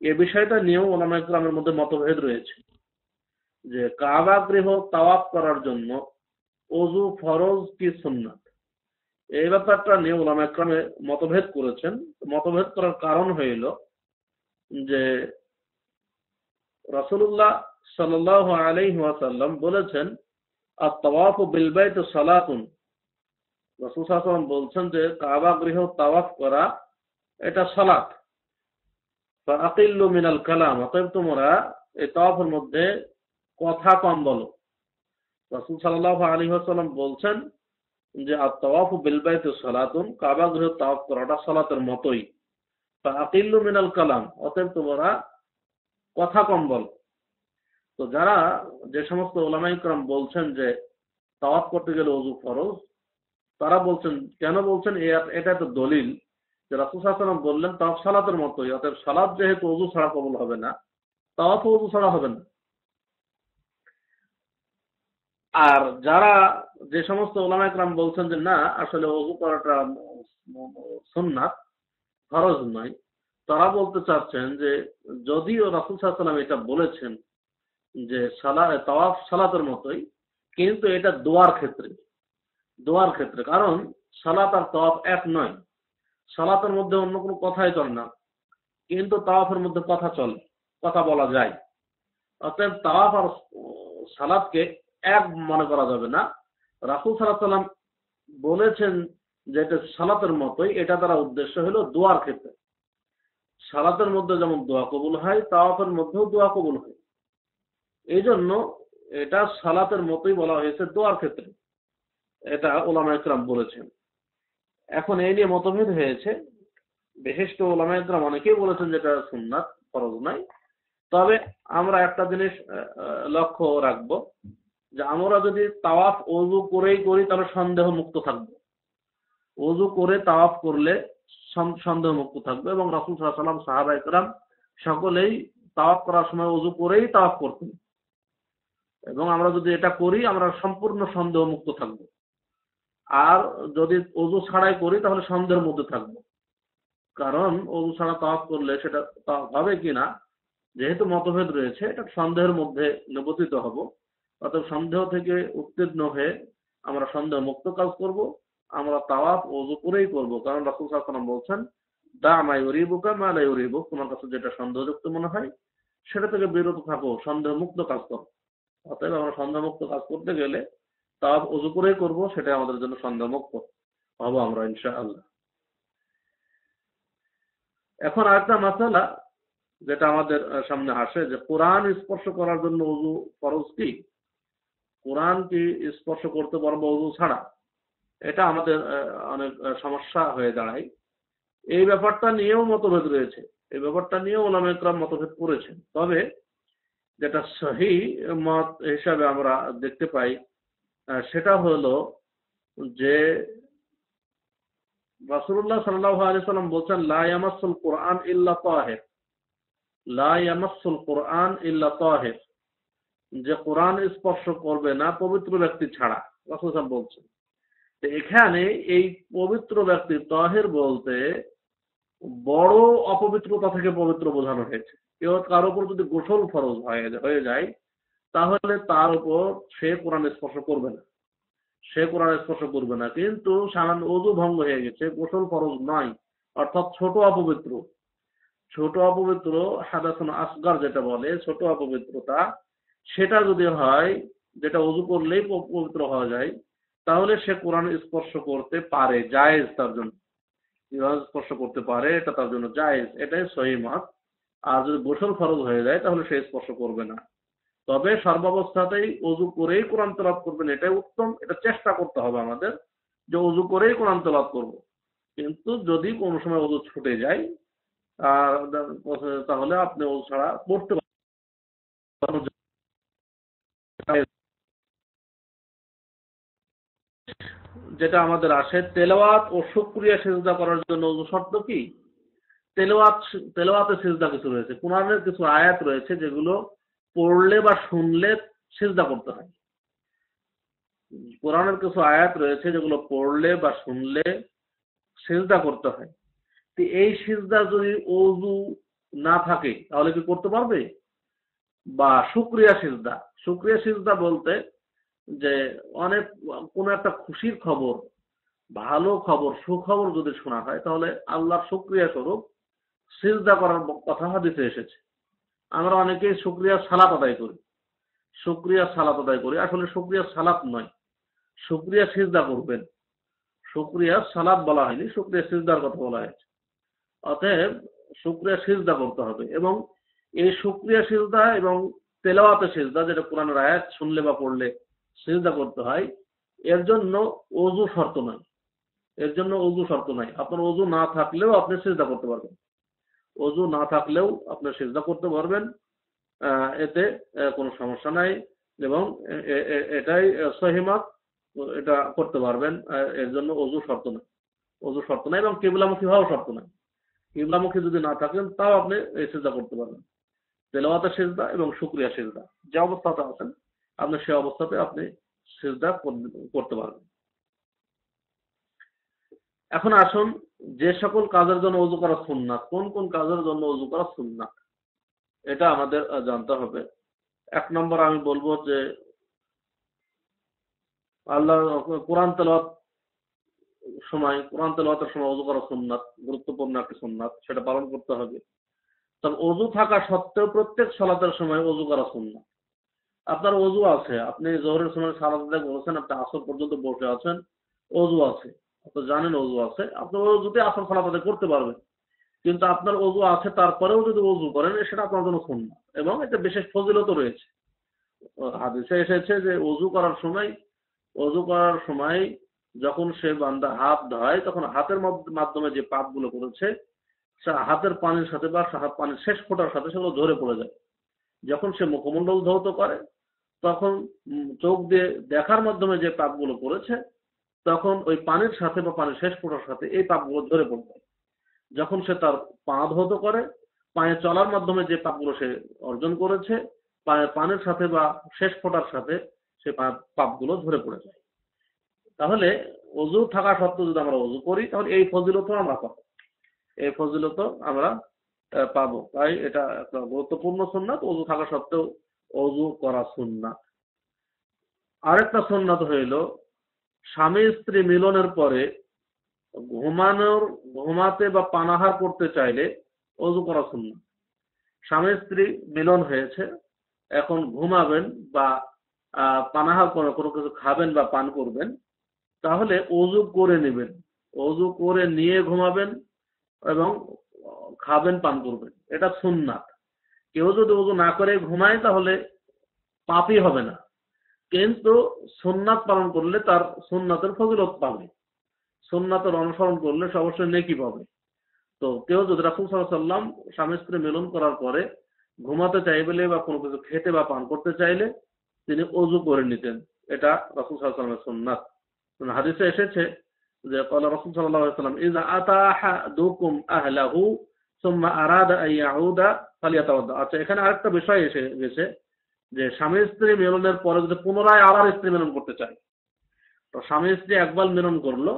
এ বিষয়টা নিয়েও উলামায়ে কেরামের মধ্যে মতভেদ রয়েছে যে কাবা গৃহ তাওয়াফ করার জন্য ওযু ফরজ কি সুন্নাত। এই ব্যাপারটা নিয়ে উলামায়ে কেরাম মতভেদ করেছেন। মতভেদ করার কারণ হইল যে রাসূলুল্লাহ সাল্লাল্লাহু আলাইহি ওয়াসাল্লাম বলেছেন আত-তাওয়াফু বিল বাইতি সালাতুন, রাসূল সাল্লাল্লাহু আলাইহি ওয়াসাল্লাম বলছেন যে কাবা গৃহ তাওয়াফ করা এটা সালাত। ফাআকিল্লু মিনাল কালাম, অতএব তোমরা এই তাওয়াফের মধ্যে কথা কম বলো। রাসূল সাল্লাল্লাহু আলাইহি ওয়াসাল্লাম বলছেন যে আত-তাওয়াফু বিল বাইতি সালাতুন, কাবা গৃহ তাওয়াফ করাটা সালাতের মতোই। ফাআকিল্লু মিনাল কালাম, অতএব তোমরা কথা কম বলো। তো যারা যে সমস্ত উলামায়ে কেরাম বলছেন যে তাওয়াফ করতে গেলে ওযু ফরজ, তারা বলছেন, কেন বলছেন এটা তো দলিল যে রাসূল সাল্লাল্লাহু আলাইহি ওয়াসাল্লাম বললেন তাওয়াফ সালাতের মতোই, অতএব সালাত যেহেতু ওযু ছাড়া কবুল হবে না, তাওয়াফও ওযু ছাড়া হবে না। আর যারা যে সমস্ত উলামায়ে কেরাম বলছেন যে না আসলে ওযু করাটা সুন্নাত, ফরজ নয়, তারা বলতে চাচ্ছেন যে যদিও রাসূল সাল্লাল্লাহু আলাইহি ওয়াসাল্লাম এটা বলেছেন যে তাওয়াফ সালাতের মতোই, কিন্তু এটা দোয়ার ক্ষেত্রে, কারণ সালাত আর তাওয়াফ এক নয়। সালাতের মধ্যে অন্য কোনো কথাই চলে না, কিন্তু তাওয়াফের মধ্যে কথা চলে, কথা বলা যায়। অতএব তাওয়াফ আর সালাতকে এক মনে করা যাবে না। রাসূল সাল্লাল্লাহু আলাইহি ওয়াসাল্লাম বলেছেন যে এটা সালাতের মতোই, এটা দ্বারা উদ্দেশ্য হলো দোয়ার ক্ষেত্রে। সালাতের মধ্যে যেমন দোয়া কবুল হয়, তাওয়াফের মধ্যেও দোয়া কবুল হয়। এই জন্য এটা সালাতের মতোই বলা হয়েছে দোয়ার ক্ষেত্রে, এটা উলামায়ে কেরাম বলেছেন। এখন এই নিয়ে মতভেদ হয়েছে। বিশিষ্ট উলামায়ে কেরাম অনেকেই বলেছেন যে এটা সুন্নাত, ফরজ নয়। তবে আমরা একটা জিনিস লক্ষ্য রাখবো যে আমরা যদি তাওয়াফ ওযু করেই করি তাহলে সন্দেহ মুক্ত থাকবো। ওযু করে তাওয়াফ করলে সন্দেহ মুক্ত থাকবে, এবং রাসূল সাল্লাল্লাহু আলাইহি ওয়াসাল্লাম, সাহাবায়ে কেরাম সকলেই তাওয়াফ করার সময় ওযু করেই তাওয়াফ করতেন, এবং আমরা যদি এটা করি আমরা সম্পূর্ণ সন্দেহ মুক্ত থাকবো। আর যদি ওযু ছাড়াই করি তাহলে সন্দেহের মধ্যে থাকবো, কারণ ওযু ছাড়া তাওয়াফ করলে সেটা তাওয়াফ হবে কিনা, যেহেতু মতভেদ রয়েছে, এটা সন্দেহের মধ্যে নিবর্তিত হব। অতএব সন্দেহ থেকে উত্তীর্ণ হয়ে আমরা সন্দেহ মুক্ত কাজ করব। আমরা তাওয়াফ ওযু করেই করব, কারণ রাসূল সাল্লাল্লাহু আলাইহি ওয়াসাল্লাম বলছেন দা মা ইউরিবুকা মা লা ইউরিবুক, তোমার কাছে যেটা সন্দেহযুক্ত মনে হয় সেটা থেকে বিরত থাকো, সন্দেহ মুক্ত কাজ করো। অতএব আমরা সন্দেহ মুক্ত কাজ করতে গেলে তাওয়াফ ওযু করেই করব, সেটা আমাদের জন্য সন্দেহ মুক্ত হব আমরা ইনশাআল্লাহ। এখন আরেকটা মাসালা যেটা আমাদের সামনে আসে যে কোরআন স্পর্শ করার জন্য ওযু ফরজ কি? কোরআন কি স্পর্শ করতে পারবো ওযু ছাড়া? এটা আমাদের অনেক সমস্যা হয়ে দাঁড়ায়। এই ব্যাপারটা নিয়েও মতভেদ রয়েছে। এই ব্যাপারটা নিয়েও উলামায়ে কেরাম মতভেদ করেছেন। তবে যেটা সহিহ মত হিসাবে আমরা দেখতে পাই সেটা হলো যে রাসূলুল্লাহ সাল্লাল্লাহু আলাইহি ওয়াসাল্লাম বলছেন লা ইয়ামাসসুল কুরআন ইল্লা তাহির, লা ইয়ামাসসুল কুরআন ইল্লা তাহির, যে কোরআন স্পর্শ করবে না পবিত্র ব্যক্তি ছাড়া, রাসূল সাল্লাল্লাহু আলাইহি ওয়াসাল্লাম বলছেন। তো এখানে এই পবিত্র ব্যক্তি, তাহির বলতে বড় অপবিত্রতা থেকে পবিত্র বোঝানো হয়েছে। কেউ কারো উপর যদি গোসল ফরজ হয়ে যায় তাহলে তার উপর সে কোরআন স্পর্শ করবে না, কিন্তু সামান্য ওযু ভঙ্গ হয়ে গেছে, গোসল ফরজ নয়, অর্থাৎ ছোট অপবিত্র হাদাসুন আসগার যেটা বলে, ছোট অপবিত্রতা, সেটা যদি হয়, যেটা ওযু করলেই পবিত্র হওয়া যায়, তাহলে সে কোরআন স্পর্শ করতে পারে, জায়েজ তার জন্য। স্পর্শ করতে পারে, এটা তার জন্য জায়েজ, এটাই সহিহ মত। আর যদি গোসল ফরজ হয়ে যায় তাহলে সে স্পর্শ করবে না। তবে সর্বাবস্থাতেই ওযু করেই কোরআন তেলাওয়াত করবেন, এটাই উত্তম। এটা চেষ্টা করতে হবে আমাদের যে ওযু করেই কোরআন তেলাওয়াত করব। কিন্তু যদি কোনো সময় ওযু ছুটে যায় তাহলে আপনি ওযু ছাড়া পড়তে পারেন। যেটা আমাদের আসে, তেলাওয়াত ও শুকরিয়া সিজদা করার জন্য ওযু শর্ত কি? তেলাওয়াতে সিজদা কিছু রয়েছে, কোরআনের কিছু আয়াত রয়েছে যেগুলো পড়লে বা শুনলে সিজদা করতে হয়। কোরআনের কিছু আয়াত রয়েছে যেগুলো পড়লে বা শুনলে সিজদা করতে হয়। তো এই সিজদা যদি ওযু না থাকে তাহলে কি করতে পারবে? বা শুকরিয়া সিজদা বলতে যে অনেক কোনো একটা খুশির খবর, ভালো খবর, সুখবর যদি শোনা হয় তাহলে আল্লাহর শুকরিয়া স্বরূপ সিজদা করার কথা হাদিসে এসেছে। আমরা অনেকেই শুকরিয়া সালাত আদায় করি। শুকরিয়া সালাত আদায় করি, আসলে শুকরিয়া সালাত নয়, শুকরিয়া সিজদা করবেন। শুকরিয়া সালাত বলা হয়নি, শুকরিয়া সিজদার কথা বলা হয়েছে। অতএব শুকরিয়া সিজদা করতে হবে, এবং এই শুকরিয়া সিজদা এবং তেলাওয়াতে সিজদা, যেটা কোরআনের আয়াত শুনলে বা পড়লে সিজদা করতে হয়, এর জন্য ওযু শর্ত নয়। এর জন্য ওযু শর্ত নাই। আপনার ওযু না থাকলেও আপনি সিজদা করতে পারবেন। ওযু না থাকলেও আপনি সিজদা করতে পারবেন। এতে কোনো সমস্যা নাই, এবং এটাই সহিহ মত, এটা করতে পারবেন। এর জন্য ওযু শর্ত নাই। ওযু শর্ত নাই, এবং কিবলামুখী হওয়াও শর্ত নাই। কিবলামুখী যদি না থাকেন তাও আপনি এই সিজদা করতে পারবেন। তেলাওয়াতের সিজদা এবং শুকরিয়া সিজদা, যে অবস্থাতে আছেন আপনি সে অবস্থাতে আপনি সিজদা করতে পারবেন। এখন আসুন, যে সকল কাজের জন্য ওযু করা সুন্নাত, কোন কোন কাজের জন্য ওযু করা সুন্নাত, এটা আমাদের জানতে হবে। এক নম্বর আমি বলবো যে আল্লাহ কোরআন তেলাওয়াতের সময় ওযু করা সুন্নাত, গুরুত্বপূর্ণ একটি সুন্নাত, সেটা পালন করতে হবে। তবে ওযু থাকা সত্ত্বেও প্রত্যেক সালাতের সময় ওযু করা সুন্নাত। আপনার ওযু আছে, আপনি জোহরের সময় সালাত আদায় করেছেন, আপনি আসর পর্যন্ত বসে আছেন, ওযু আছে, আপনি জানেন ওযু আছে, আপনি ওযুতে আসর সালাত আদায় করতে পারবেন। কিন্তু আপনার ওযু আছে, তারপরেও যদি ওযু করেন সেটা আপনার জন্য সুন্নাত, এবং এটা বিশেষ ফজিলতও রয়েছে। হাদিসে এসেছে যে ওযু করার সময় যখন সে বান্দা হাত ধোয়, তখন হাতের মাধ্যমে যে পাপগুলো করেছে হাতের পানির সাথে বা পানির শেষ ফোঁটার সাথে সেগুলো ঝরে পড়ে যায়। যখন সে মুখমণ্ডল ধৌত করে, তখন চোখ দিয়ে দেখার মাধ্যমে যে পাপগুলো করেছে, তখন ওই পানির সাথে বা পানির শেষ ফোঁটার সাথে এই পাপগুলো ঝরে পড়বে। যখন সে তার পা ধৌত করে, পায়ে চলার মাধ্যমে যে পাপগুলো সে অর্জন করেছে, পানির সাথে বা শেষ ফোঁটার সাথে সে পাপগুলো ঝরে পড়ে যায়। তাহলে ওযু থাকা সত্ত্বেও যদি আমরা ওযু করি, তাহলে এই ফজিলতও আমরা পাবো। এই ফজিলতও আমরা পাবো। তাই এটা একটা গুরুত্বপূর্ণ সুন্নাত, ওযু থাকা সত্ত্বেও ওযু করা সুন্নাত। আরেকটা সুন্নাত হইল, স্বামী স্ত্রী মিলনের পরে ঘুমাতে বা পানাহার করতে চাইলে ওযু করা সুন্নাত। স্বামী স্ত্রী মিলন হয়েছে, এখন ঘুমাবেন বা পানাহার করে কোনো কিছু খাবেন বা পান করবেন, তাহলে ওযু করে নেবেন। ওযু করে নিয়ে ঘুমাবেন এবং খাবেন, পান করবেন, এটা সুন্নাত। কেউ যদি ওযু না করে ঘুমায় তাহলে পাপই হবে না, কিন্তু সুন্নাত পালন করলে তার সুন্নাতের ফজিলত পাবে। সুন্নাতের অনুসরণ করলে সে অবশ্যই নেকি পাবে। তো কেউ যদি রাসূল সাল্লাল্লাহু আলাইহি ওয়াসাল্লাম স্বামী স্ত্রী মিলন করার পরে ঘুমাতে চাইলে বা কোনো কিছু খেতে বা পান করতে চাইলে তিনি ওযু করে নিতেন, এটা রাসূল সাল্লাল্লাহু আলাইহি ওয়াসাল্লামের সুন্নাত। হাদিসে এসেছে যে ক্বালা রাসূল সাল্লাল্লাহু আলাইহি ওয়াসাল্লাম ইযা আতা আহাদুকুম আহলাহু সুম্মা আরাদা আন ইয়াউদা ফালিয়াতাওয়াদ্দা। আচ্ছা, এখানে আরেকটা বিষয় এসে গেছে যে স্বামী স্ত্রী মিলনের পরে যদি পুনরায় আবার স্ত্রী মিলন করতে চায়, তো স্বামী স্ত্রী একবার মিলন করলো,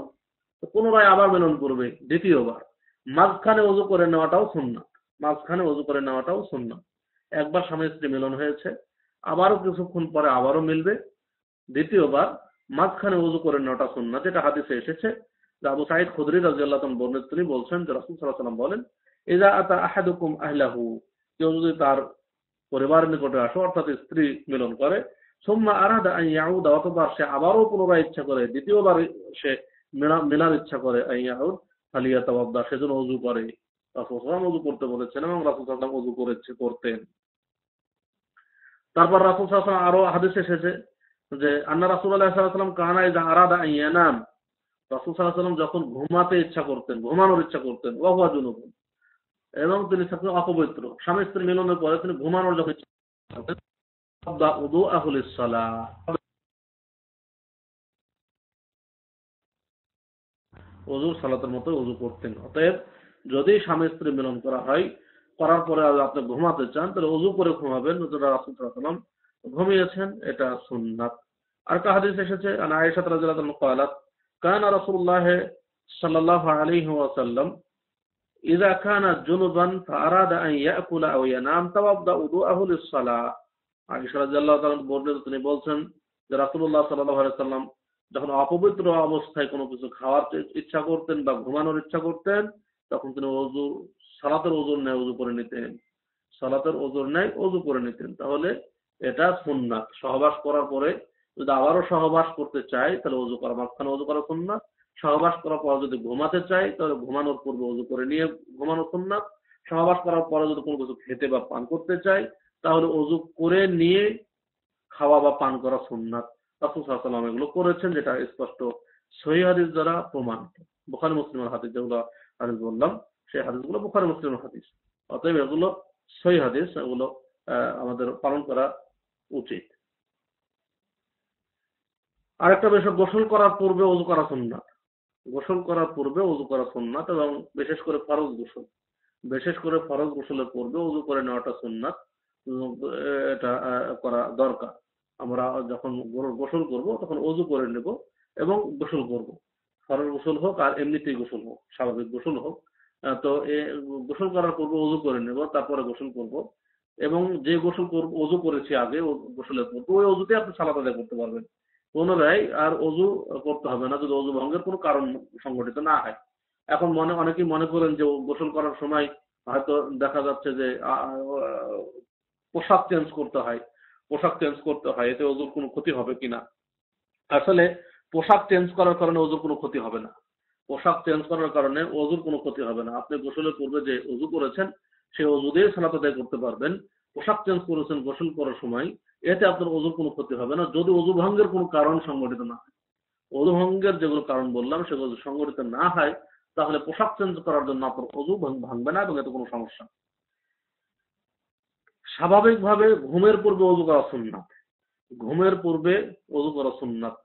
তো পুনরায় আবার মিলন করবে দ্বিতীয়বার, মাঝখানে ওযু করে নেওয়াটাও সুন্নাত। মাঝখানে ওযু করে নেওয়াটাও সুন্নাত। একবার স্বামী স্ত্রী মিলন হয়েছে, আবারও কিছুক্ষণ পরে আবারও মিলবে, দ্বিতীয়বার মাঝখানে ওযু করে নেওয়াটা সুন্নাত। যেটা হাদিসে এসেছে যে আবু সাঈদ খুদরি রাদিয়াল্লাহু তাআলা বর্ণিত, তিনি বলছেন যে রাসূল সাল্লাল্লাহু আলাইহি ওয়াসাল্লাম বলেন, ইযা আতা আহাদুকুম আহলাহু, কেউ যদি তার পরিবারের নিকটে আসে, অর্থাৎ স্ত্রী মিলন করে, সুম্মা আরাদা আন ইয়াউদা, অতঃপর সে আবারও পুনরায় ইচ্ছা করে, দ্বিতীয়বার সে মেলার ইচ্ছা করে, আন ইয়াউদ ফালিয়াতাওয়াদ্দা, সেজন্য ওযু করে। রাসূল সাল্লাল্লাহু আলাইহি ওয়াসাল্লাম ওযু করতে বলেছেন এবং রাসূল সাল্লাল্লাহু আলাইহি ওয়াসাল্লাম ওযু করতেন। তারপর রাসূল সাল্লাল্লাহু আলাইহি ওয়াসাল্লাম আরো হাদিসে এসেছে যে আন্না রাসূলুল্লাহ সাল্লাল্লাহু আলাইহি ওয়াসাল্লাম কানা ইযা আরাদা আন ইয়ানাম, রাসূল সাল্লাল্লাহু আলাইহি ওয়াসাল্লাম যখন ঘুমানোর ইচ্ছা করতেন, ওয়া হুয়া জুনুবুন, এবং তিনি থাকতেন অপবিত্র, স্বামী স্ত্রী মিলনের পরে তিনি ঘুমানোর যখন ইচ্ছা করতেন, উযুআহু লিস-সালাহ, ওযু সালাতের মতো ওযু করতেন। অতএব যদি স্বামী স্ত্রী মিলন করা হয়, করার পরে আপনি ঘুমাতে চান, তাহলে ওযু করে ঘুমাবেন, যেটা রাসূল সাল্লাল্লাহু আলাইহি ওয়াসাল্লাম ঘুমিয়েছেন, এটা সুন্নাত। আর একটা হাদিস এসেছে আন আয়েশা রাদিয়াল্লাহু আনহা قالت কানা রাসূলুল্লাহ সাল্লাল্লাহু আলাইহি ওয়াসাল্লাম ইযা কানা জুনুবান ফাআরাদা আন ইয়াকুলা আও ইয়ানাম তাওয়াদ্দা উযুআহু লিস-সালাহ। আয়েশা রাদিয়াল্লাহু তাআলা বর্ণিত, তিনি বলছেন যে রাসূলুল্লাহ সাল্লাল্লাহু আলাইহি ওয়াসাল্লাম যখন অপবিত্র অবস্থায় কোনো কিছু খাওয়ার ইচ্ছা করতেন বা ঘুমানোর ইচ্ছা করতেন, তখন তিনি সালাতের ওযুর ন্যায় ওযু করে নিতেন। সালাতের ওযুর ন্যায় ওযু করে নিতেন। তাহলে এটা সুন্নাত। সহবাস করার পরে যদি আবারও সহবাস করতে চাই তাহলে ওযু করা, মাঝখানে ওযু করা সুন্নাত। সহবাস করার পর যদি ঘুমাতে চাই তাহলে ঘুমানোর পূর্বে ওযু করে নিয়ে ঘুমানো সুন্নাত। সহবাস করার পরে যদি কোনো কিছু খেতে বা পান করতে চাই তাহলে ওযু করে নিয়ে খাওয়া বা পান করা সুন্নাত। রাসূল সাল্লাল্লাহু আলাইহি ওয়াসাল্লাম এগুলো করেছেন, যেটা স্পষ্ট সহিহ হাদিস দ্বারা প্রমাণিত। বুখারী মুসলিমের হাদিস, যেগুলো হাদিস বললাম সেই হাদিসগুলো বুখারী মুসলিমের হাদিস। অতএব এগুলো সহিহ হাদিস, এগুলো আমাদের পালন করা উচিত। আরেকটা বিষয়, গোসল করার পূর্বে ওযু করা সুন্নাত। গোসল করার পূর্বে ওযু করা সুন্নাত, এবং বিশেষ করে ফরজ গোসল, বিশেষ করে ফরজ গোসলের পূর্বে ওযু করে নেওয়াটা সুন্নাত। উম, এটা করা দরকার। আমরা যখন গোসল করব তখন ওযু করে নেব এবং গোসল করব। ফরজ গোসল হোক আর এমনিতেই গোসল হোক, স্বাভাবিক গোসল হোক। তো গোসল করার পূর্বে ওযু করে নেব, তারপরে গোসল করব। এবং যে গোসল করব, ওযু করেছি আগে গোসলের পূর্বে, ওই ওযুতে আপনি সালাত আদায় করতে পারবেন। পুনরায় আর ওযু করতে হবে না যদি ওযু ভঙ্গের কোনো কারণ সংঘটিত না হয়। এখন অনেকেই মনে করেন যে গোসল করার সময় হয়তো দেখা যাচ্ছে যে পোশাক চেঞ্জ করতে হয়, পোশাক চেঞ্জ করতে হয়, এতে ওযুর কোনো ক্ষতি হবে কিনা। আসলে পোশাক চেঞ্জ করার কারণে ওযুর কোনো ক্ষতি হবে না। পোশাক চেঞ্জ করার কারণে ওযুর কোনো ক্ষতি হবে না। আপনি গোসলের পূর্বে যে ওযু করেছেন সেই ওযু দিয়ে সালাত আদায় করতে পারবেন। পোশাক চেঞ্জ করেছেন গোসল করার সময়, এতে আপনার ওযুর কোনো ক্ষতি হবে না যদি ওযু ভঙ্গের কোনো কারণ সংঘটিত না হয়। ওযু ভঙ্গের যেগুলো কারণ বললাম সেগুলো যদি সংঘটিত না হয় তাহলে পোশাক চেঞ্জ করার জন্য আপনার ওযু ভাঙবে না এবং এতে কোনো সমস্যা নেই। স্বাভাবিকভাবে ঘুমের পূর্বে ওযু করা সুন্নাত। ঘুমের পূর্বে ওযু করা সুন্নাত।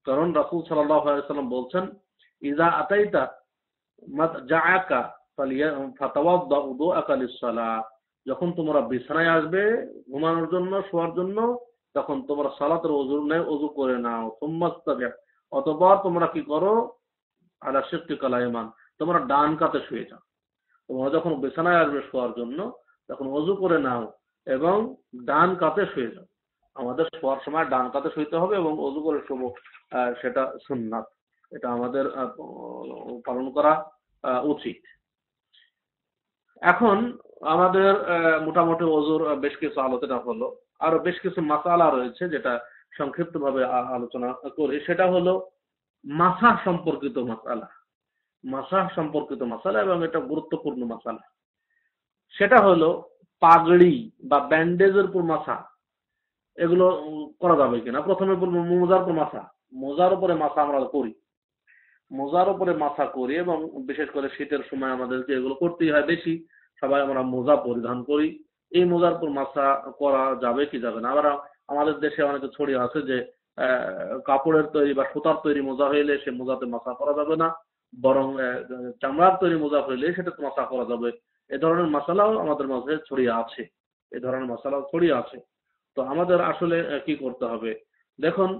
কারণ রাসূল সাল্লাল্লাহু আলাইহি ওয়াসাল্লাম বলছেন, ইযা আতাইতা মাদজাআকা ফাতাওয়াদ্দা উযুআকা লিস-সালাহ। যখন তোমরা বিছানায় আসবে ঘুমানোর জন্য, শোয়ার জন্য, তখন তোমরা সালাতের ওযু করে নাও। সুম্মাস্তাবি, অতঃপর তোমরা কি করো, আলা শিক্কিকাল আইমান, তোমরা ডান কাতে শুয়ে যাও। তোমরা যখন বিছানায় আসবে শোয়ার জন্য তখন ওযু করে নাও এবং ডান কাতে শুয়ে যাও। আমাদের শোয়ার সময় ডান কাতে শুইতে হবে এবং ওযু করে শোবো, সেটা সুন্নাত। এটা আমাদের পালন করা উচিত। এখন আমাদের মোটামুটি ওযুর বেশ কিছু আলোচনা হলো। আরো বেশ কিছু মাসালা রয়েছে যেটা সংক্ষিপ্তভাবে আলোচনা করি। সেটা হলো মাসাহ সম্পর্কিত মাসালা। মাসাহ সম্পর্কিত মাসালা, এবং এটা গুরুত্বপূর্ণ মাসালা। সেটা হলো পাগড়ি বা ব্যান্ডেজের উপর মাথা, এগুলো করা যাবে কিনা। প্রথমে বলবো মোজার উপর মাথা। মোজার উপরে মাথা আমরা করি, মোজার উপরে মাথা করি, এবং বিশেষ করে শীতের সময় আমাদেরকে এগুলো করতেই হয় বেশি। সবাই আমরা মোজা পরিধান করি। এই মোজার উপর মাথা করা যাবে কি যাবে না। আবার আমাদের দেশে অনেকে ছড়িয়ে আছে যে কাপড়ের তৈরি বা সুতার তৈরি মোজা হইলে সে মোজাতে মাথা করা যাবে না, বরং চামড়ার তৈরি মোজা হইলে সেটাতে মাথা করা যাবে। এ ধরনের মশালাও আমাদের মাঝে ছড়িয়ে আছে, এ ধরনের মশালাও ছড়িয়ে আছে। তো আমাদের আসলে কি করতে হবে দেখুন,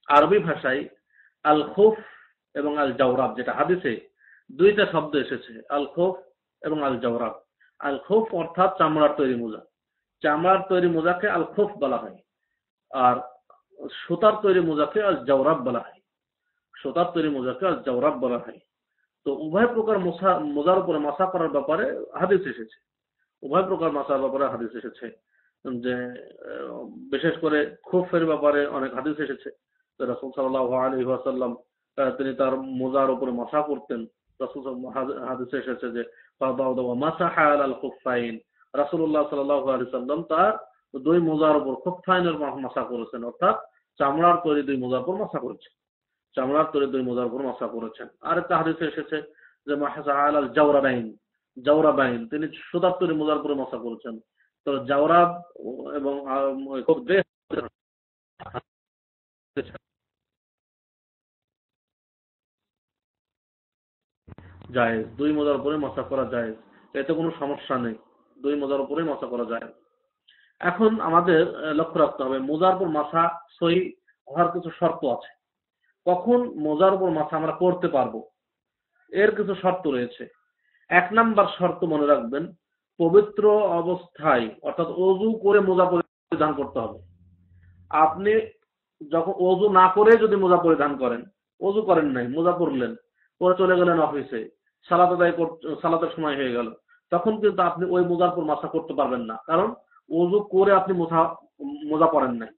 আরবি ভাষায় আল খুফ এবং আল জাওরাব, যেটা হাদিসে দুইটা শব্দ এসেছে, আল খুফ এবং আল জাওরাব। আল খুফ অর্থাৎ চামড়ার তৈরি মোজা, চামড়ার তৈরি মোজাকে আল খুফ বলা হয়। আর সুতার তৈরি মোজাকে আল জাওরাব বলা হয়, সুতার তৈরি মোজাকে আল জাওরাব বলা হয়। তো উভয় প্রকার মোজার উপরে মাসা করার ব্যাপারে হাদিস এসেছে, উভয় প্রকার মাসার ব্যাপারে হাদিস এসেছে। যে বিশেষ করে খুফের ব্যাপারে অনেক হাদিস এসেছে। রাসূল সাল্লাল্লাহু আলাইহি ওয়াসাল্লাম তিনি তার মোজার উপরে মাসা করতেন। রাসূল হাদিসে এসেছে যে মাসাহা আলাল খুফাইন, রাসূলুল্লাহ সাল্লাল্লাহু আলাইহি ওয়াসাল্লাম তার দুই মোজার উপর খুফাইনের মাসা করেছেন, অর্থাৎ চামড়ার তৈরি দুই মোজার উপর মাসা করেছেন, চামড়ার তৈরি দুই মোজার উপর মাসা করেছেন। আরেকটা হাদিসে এসেছে যে মাসাহা আলাল জাওরাবাইন, জাওরাবাইন তিনি সুতার তৈরি মোজার উপরে মাসা করেছেন। তো জাওরাব এবং খুব জায়েজ, দুই মোজার উপরে মাসা করা যায়, এতে কোনো সমস্যা নেই, দুই মোজার উপরে মাসা করা যায়। এখন আমাদের লক্ষ্য রাখতে হবে মোজার উপর মাসা সহি হওয়ার কিছু শর্ত আছে। কখন মোজার উপর মাসা আমরা করতে পারবো এর কিছু শর্ত রয়েছে। এক নাম্বার শর্ত মনে রাখবেন, পবিত্র অবস্থায় অর্থাৎ ওযু করে মোজা পরিধান করতে হবে। আপনি যখন ওযু না করে যদি মোজা পরিধান করেন, ওযু করেন নাই, মোজা পরলেন, পরে চলে গেলেন অফিসে, সালাতের সময় হয়ে গেল, তখন কিন্তু আপনি ওই মোজার উপর মাসা করতে পারবেন না। কারণ অজু করে আপনি মোজা পরেন নাই,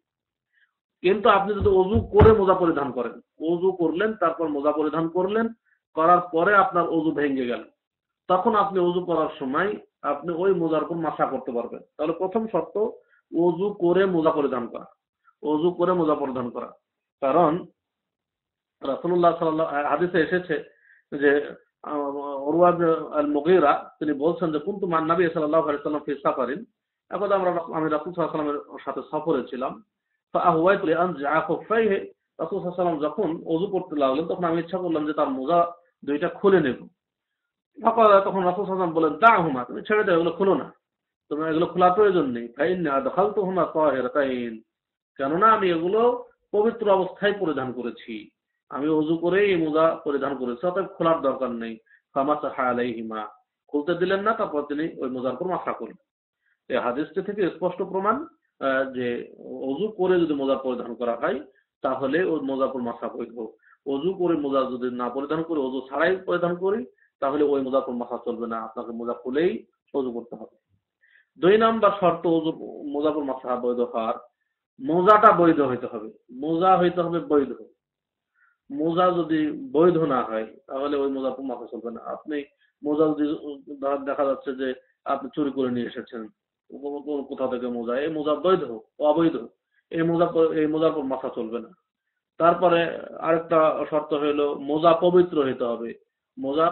কিন্তু আপনি যদি অজু করে মোজা পরিধান করেন, অজু করলেন তারপর মোজা পরিধান করলেন, করার পরে আপনার অজু ভেঙে গেল, তখন আপনি অজু করার সময় আপনি ওই মোজার উপর মাসা করতে পারবেন। তাহলে প্রথম শর্ত অজু করে মোজা পরিধান করা, অজু করে মোজা পরিধান করা। কারণ রাসূলুল্লাহ সাল্লাল্লাহু হাদিসে এসেছে যে উরওয়া আল মুগীরা তিনি বলছেন যে কুনতু মান নবী সাল্লাল্লাহু আলাইহি ওয়াসাল্লাম ফি সাফারিন, এখন আমি রাসূল সাল্লাল্লাহু আলাইহি ওয়াসাল্লামের সাথে সফরে ছিলাম। ফাআহওয়াইতু লিআনজিআ খুফাইহি, রাসূল সাল্লাল্লাহু আলাইহি ওয়াসাল্লাম যখন ওযু করতে লাগলেন তখন আমি ইচ্ছা করলাম যে তার মোজা দুইটা খুলে নেব। তখন রাসূল সাল্লাল্লাহু আলাইহি ওয়াসাল্লাম বলেন দাহুমা, তুমি ছেড়ে দাও, এগুলো খুলো না, তোমার এগুলো খোলার প্রয়োজন নেই। ফাইন্না আদখালতুহুমা তাহিরাতাইন, কেননা আমি এগুলো পবিত্র অবস্থায় পরিধান করেছি, আমি ওযু করে এই মোজা পরিধান করেছি, অতএব খোলার দরকার নেই। ফামাসাহা আলাইহিমা, খুলতে দিলেন না, তারপর তিনি ওই মোজার উপর মাসা করলেন। এই হাদিসটি থেকে স্পষ্ট প্রমাণ যে ওযু করে যদি মোজা পরিধান করা হয় তাহলে ওই মোজার উপর মাসা বৈধ। ওযু করে মোজা যদি না পরিধান করে, ওযু ছাড়াই পরিধান করি, তাহলে ওই মোজার উপর মাসা চলবে না, আপনাকে মোজা খুলেই ওযু করতে হবে। 2 নাম্বার শর্ত ওযু মোজার উপর মাসা বৈধ হওয়ার, মোজাটা বৈধ হইতে হবে, মোজা হইতে হবে বৈধ। মোজা যদি বৈধ না হয় তাহলে ওই মোজার উপর মাসা চলবে না। আপনি মোজা যদি দেখা যাচ্ছে যে আপনি চুরি করে নিয়ে এসেছেন কোথা থেকে মোজা, এই মোজা বৈধ অবৈধ, এই মোজার উপর মাসা চলবে না। তারপরে আরেকটা শর্ত হইলো মোজা পবিত্র হইতে হবে, মোজা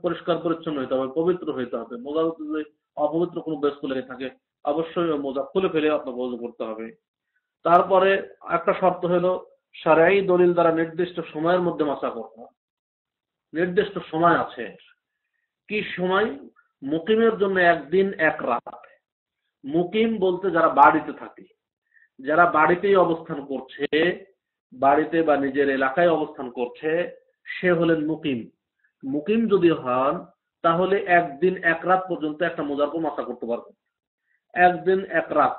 পরিষ্কার পরিচ্ছন্ন হইতে হবে, পবিত্র হইতে হবে। মোজা যদি অপবিত্র কোনো বস্তু লেগে থাকে অবশ্যই ওই মোজা খুলে ফেলে আপনাকে ওযু করতে হবে। তারপরে একটা শর্ত হলো শরঈ দলিল দ্বারা নির্দিষ্ট সময়ের মধ্যে মাসা করতে হবে। নির্দিষ্ট সময় আছে, কি সময়? মুকিমের জন্য একদিন এক রাত। মুকিম বলতে যারা বাড়িতে থাকে, যারা বাড়িতেই অবস্থান করছে, বাড়িতে বা নিজের এলাকায় অবস্থান করছে, সে হলেন মুকিম। মুকিম যদি হন তাহলে একদিন এক রাত পর্যন্ত একটা মোজার উপর মাসা করতে পারবেন। একদিন এক রাত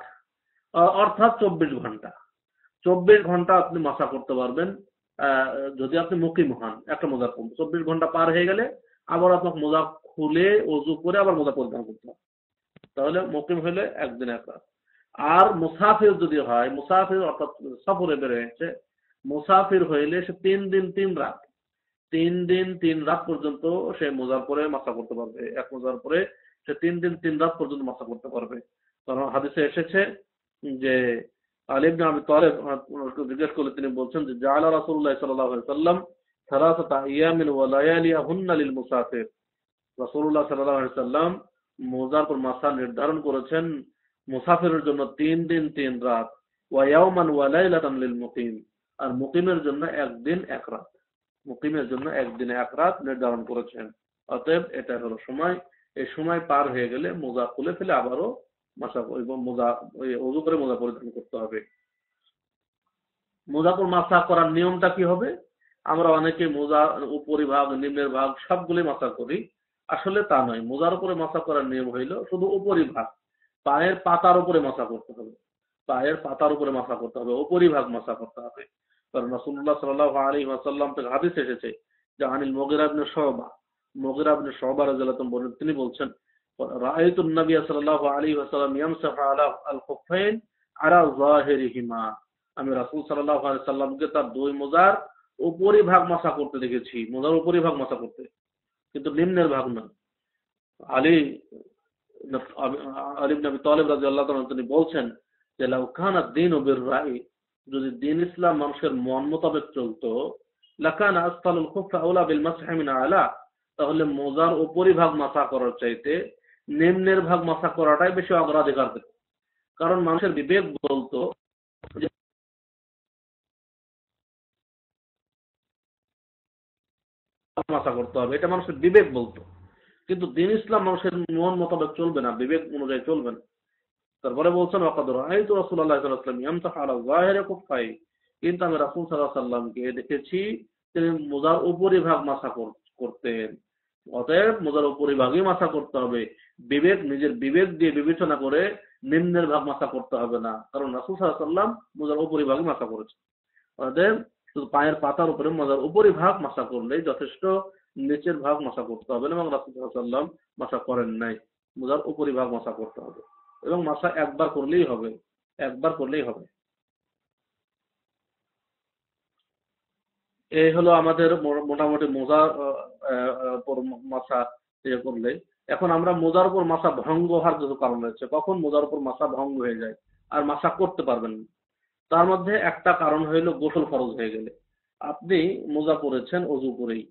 অর্থাৎ 24 ঘন্টা, 24 ঘন্টা আপনি মাসা করতে পারবেন যদি আপনি মুকিম হন। একটা মোজার উপর 24 ঘন্টা পার হয়ে গেলে আবার আপনাকে মোজা খুলে ওযু করে আবার মোজা পরিধান করতে হবে। তাহলে মুকিম হলে একদিন এক রাত। আর মুসাফির যদি হয়, মুসাফির অর্থাৎ সফরে বের হয়েছে, মুসাফির হইলে সে 3 দিন 3 রাত, 3 দিন 3 রাত পর্যন্ত সে মোজার পরে মাসা করতে পারবে। এক মোজার পরে সে 3 দিন 3 রাত পর্যন্ত মাসা করতে পারবে। কারণ হাদিসে এসেছে যে আলী ইবনে আবি তালেব জিজ্ঞেস করলে তিনি বলছেন যে জাআলা রাসূলুল্লাহ সাল্লাল্লাহু আলাইহি ওয়াসাল্লাম সালাসাতা আইয়ামিন ওয়া লায়ালিয়াহুন্না লিল মুসাফির, রাসূলুল্লাহ সাল্লাল্লাহু আলাইহি ওয়াসাল্লাম মোজার পর মাসা নির্ধারণ করেছেন মুসাফিরের জন্য 3 দিন 3 রাত, ওয়া ইয়াওমান ওয়া লাইলাতান লিল মুকিম, আর মুকিমের জন্য একদিন এক রাত, মুকিমের জন্য একদিন এক রাত নির্ধারণ করেছেন। অতএব এটা হলো সময়। এই সময় পার হয়ে গেলে মোজা খুলে ফেলে আবারও মাসা মোজা ওযু করে মোজা পরিধান করতে হবে। মোজা পর মাসা করার নিয়মটা কি হবে? আমরা অনেকে মোজা উপরিভাগ নিম্নের ভাগ সবগুলি মাসা করি, আসলে তা নয়। মোজার উপরে মাসা করার নিয়ম হইল শুধু উপরিভাগ, পায়ের পাতার উপরে মাসা করতে হবে, পায়ের পাতার উপরে মাসা করতে হবে, উপরিভাগ মাসা করতে হবে। কারণ রাসূলুল্লাহ সাল্লাল্লাহু আলাইহি ওয়াসাল্লাম থেকে হাদিস এসেছে যে আনিল মুগীরা ইবনে শুবা, মুগীরা ইবনে শুবা রাদিয়াল্লাহু আনহু বলেন, তিনি বলছেন রাআইতুন নবী সাল্লাল্লাহু আলাইহি ওয়াসাল্লাম ইয়ামসাহু আলা আল খুফাইন আলা যাহিরিহিমা, আমি রাসূল সাল্লাল্লাহু আলাইহি ওয়াসাল্লামকে তার দুই মোজার উপরিভাগ মাসা করতে দেখেছি, মোজার উপরিভাগ মাসা করতে, কিন্তু নিম্নের ভাগ না। আলী আলী ইবনে আবি তালেব রাদিয়াল্লাহু তাআলা তিনি বলছেন যে লাউ কানা দ্বীনু বির-রাই, যদি দ্বীন ইসলাম মানুষের মন মোতাবেক চলতো, লাকানা আসফালুল খুফফি আওলা বিল মাসহি মিন আলা, তাহলে মোজার উপরিভাগ মাসা করার চাইতে নিম্নের ভাগ মাসা করাটাই বেশি অগ্রাধিকার পেত। কারণ মানুষের বিবেক বলতো যে মাসা করতে হবে, এটা মানুষের বিবেক বলতো। কিন্তু দ্বীন ইসলাম মানুষের মন মোতাবেক চলবে না, বিবেক অনুযায়ী চলবে না। তারপরে বলছেন ওয়াকাদ রাআইতু রাসূলুল্লাহ সাল্লাল্লাহু আলাইহি ওয়াসাল্লাম ইয়ামসাহু আলা যাহিরি কুফাই, কিন্তু আমি রাসূল সাল্লাল্লাহু আলাইহি ওয়াসাল্লামকে দেখেছি তিনি মোজার উপরিভাগ মাসা করতেন। অতএব মোজার উপরিভাগই মাসা করতে হবে, বিবেক নিজের বিবেক দিয়ে বিবেচনা করে নিম্নের ভাগ মাসা করতে হবে না, কারণ রাসূল সাল্লাল্লাহু আলাইহি ওয়াসাল্লাম মোজার উপরিভাগই মাসা করেছেন। অতএব শুধু পায়ের পাতার উপরে মোজার উপরিভাগ মাসা করলেই যথেষ্ট, নিচের ভাগ মাসা করতে হবে না, এবং রাসূল সাল্লাল্লাহু আলাইহি ওয়াসাল্লাম মাসা করেন নাই, মোজার উপরিভাগ মাসা করতে হবে। এবং মাসা একবার করলেই হবে, একবার করলেই হবে। এই হলো আমাদের মোটামুটি মোজার উপর মাসা ইয়ে করলে। এখন আমরা মোজার উপর মাসা ভঙ্গ হওয়ার কিছু কারণ রয়েছে, কখন মোজার উপর মাসা ভঙ্গ হয়ে যায় আর মাসা করতে পারবেন না। তার মধ্যে একটা কারণ হইল গোসল ফরজ হয়ে গেলে। আপনি মোজা পরেছেন অজু করেই,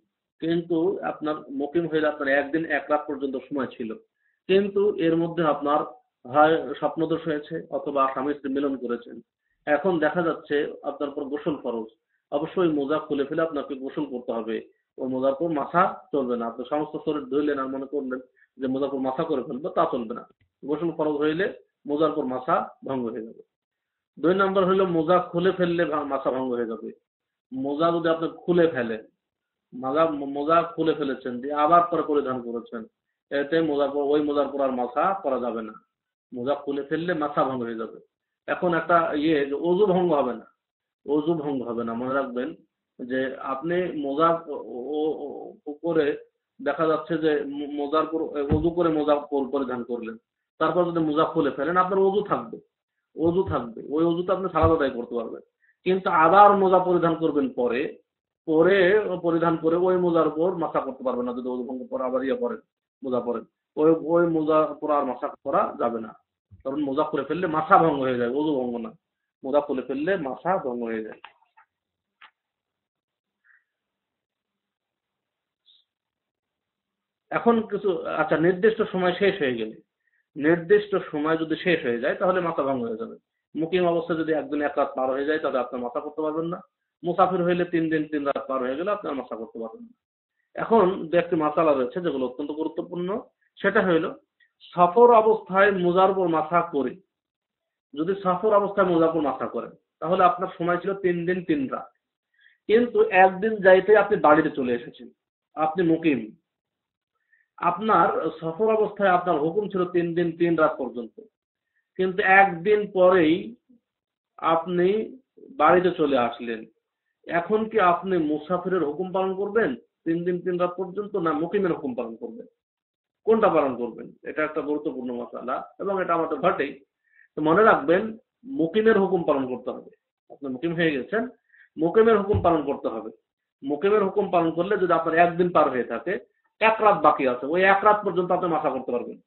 কিন্তু আপনার মুকিম হইলে আপনার একদিন এক রাত পর্যন্ত সময় ছিল, কিন্তু এর মধ্যে আপনার হয় স্বপ্নদোষ হয়েছে অথবা স্বামী স্ত্রী মিলন করেছেন। এখন দেখা যাচ্ছে আপনার উপর গোসল ফরজ, অবশ্যই মোজা খুলে ফেলে আপনাকে গোসল করতে হবে। ওই মোজার পর মাথা চলবে না। আপনি সমস্ত শরীর ধুইলেন আর মনে করলেন যে মোজার পর মাথা করে ফেলবে, তা চলবে না। গোসল ফরজ হইলে মোজার পর মাথা ভঙ্গ হয়ে যাবে। ২ নাম্বার হলো মোজা খুলে ফেললে মাথা ভঙ্গ হয়ে যাবে। মোজা যদি আপনি খুলে ফেলেন, মোজা মোজা খুলে ফেলেছেন দিয়ে আবার পরে পরিধান করেছেন, এতে মোজার পর ওই মোজার পর আর মাথা করা যাবে না। মোজা খুলে ফেললে মাথা ভঙ্গ হয়ে যাবে। এখন একটা ইয়ে যে অজু ভঙ্গ হবে না, অজু ভঙ্গ হবে না। মনে রাখবেন যে আপনি মোজা করে দেখা যাচ্ছে যে মোজার পর অজু করে মোজা পরিধান করলেন, তারপর যদি মোজা খুলে ফেলেন আপনার অজু থাকবে, অজু থাকবে, ওই অজুতে আপনি সালাত আদায় করতে পারবেন। কিন্তু আবার মোজা পরিধান করবেন পরে, পরে পরিধান করে ওই মোজার উপর মাথা করতে পারবেন না। যদি অজু ভঙ্গ পরে আবার ইয়ে পরেন, মোজা পরেন, ওই ওই মোজা পরে আর মাথা করা যাবে না। কারণ মোজা খুলে ফেললে মাথা ভঙ্গ হয়ে যায়, অজু ভঙ্গ না। মোজা খুলে ফেললে মাথা ভঙ্গ হয়ে যায়। এখন কিছু, আচ্ছা, নির্দিষ্ট সময় শেষ হয়ে গেলে, নির্দিষ্ট সময় যদি শেষ হয়ে যায় তাহলে মাথা ভঙ্গ হয়ে যাবে। মুকিম অবস্থা যদি একদিন এক রাত পার হয়ে যায় তাহলে আপনার মাথা করতে পারবেন না। মুসাফির হইলে ৩ দিন ৩ রাত পার হয়ে গেলে আপনার মাথা করতে পারবেন না। এখন দু একটি মাসালা রয়েছে যেগুলো অত্যন্ত গুরুত্বপূর্ণ। সেটা হইল সফর অবস্থায় মোজার উপর মাথা করে, যদি সফর অবস্থায় মোজার উপর মাথা করেন তাহলে আপনার সময় ছিল ৩ দিন ৩ রাত, কিন্তু একদিন যাইতে আপনি বাড়িতে চলে এসেছেন, আপনি মুকিম, আপনার সফর অবস্থায় আপনার হুকুম ছিল ৩ দিন ৩ রাত পর্যন্ত, কিন্তু একদিন পরেই আপনি বাড়িতে চলে আসলেন। এখন কি আপনি মুসাফিরের হুকুম পালন করবেন ৩ দিন ৩ রাত পর্যন্ত, না মুকিমের হুকুম পালন করবেন? কোনটা পালন করবেন? এটা একটা গুরুত্বপূর্ণ মাসালা এবং এটা আমাদের ঘটেই। তো মনে রাখবেন মুকিমের হুকুম পালন করতে হবে। আপনি মুকিম হয়ে গেছেন, মুকিমের হুকুম পালন করতে হবে। মুকিমের হুকুম পালন করলে যদি আপনার একদিন পার হয়ে থাকে, এক রাত বাকি আছে, ওই এক রাত পর্যন্ত আপনি মাথা করতে পারবেন।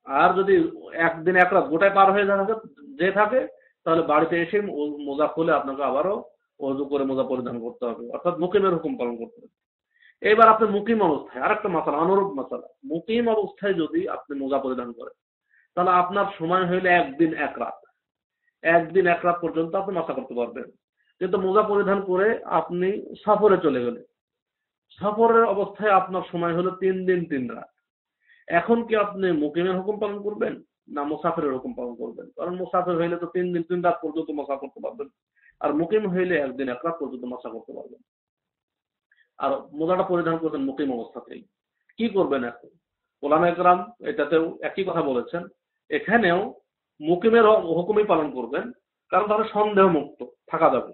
আর যদি একদিন এক রাত গোটায় পার হয়ে থাকে যে থাকে, তাহলে বাড়িতে এসে মোজা খুলে আপনাকে আবারও অজু করে মোজা পরিধান করতে হবে, অর্থাৎ মুকিমের হুকুম পালন করতে হবে। এবার আপনি মুকিম অবস্থায় আরেকটা মাসালা, অনুরূপ মাসালা, মুকিম অবস্থায় যদি আপনি মোজা পরিধান করেন তাহলে আপনার সময় হইলে একদিন এক রাত, একদিন এক রাত পর্যন্ত আপনি মাথা করতে পারবেন। কিন্তু মোজা পরিধান করে আপনি সফরে চলে গেলেন, সফরের অবস্থায় আপনার সময় হলো ৩ দিন ৩ রাত। এখন কি আপনি মুকিমের হুকুম পালন করবেন না মুসাফিরের হুকুম পালন করবেন? কারণ মুসাফির হইলে তো ৩ দিন ৩ রাত পর্যন্ত মশা করতে পারবেন, আর মুকিম হইলে একদিন এক রাত পর্যন্ত মশা করতে পারবেন। আর মোজাটা পরিধান করবেন মুকিম অবস্থাতেই। কি করবেন এখন? ওলামা একরাম এটাতেও একই কথা বলেছেন। এখানেও মুকিমের হুকুমই পালন করবেন, কারণ তাহলে সন্দেহ মুক্ত থাকা যাবে।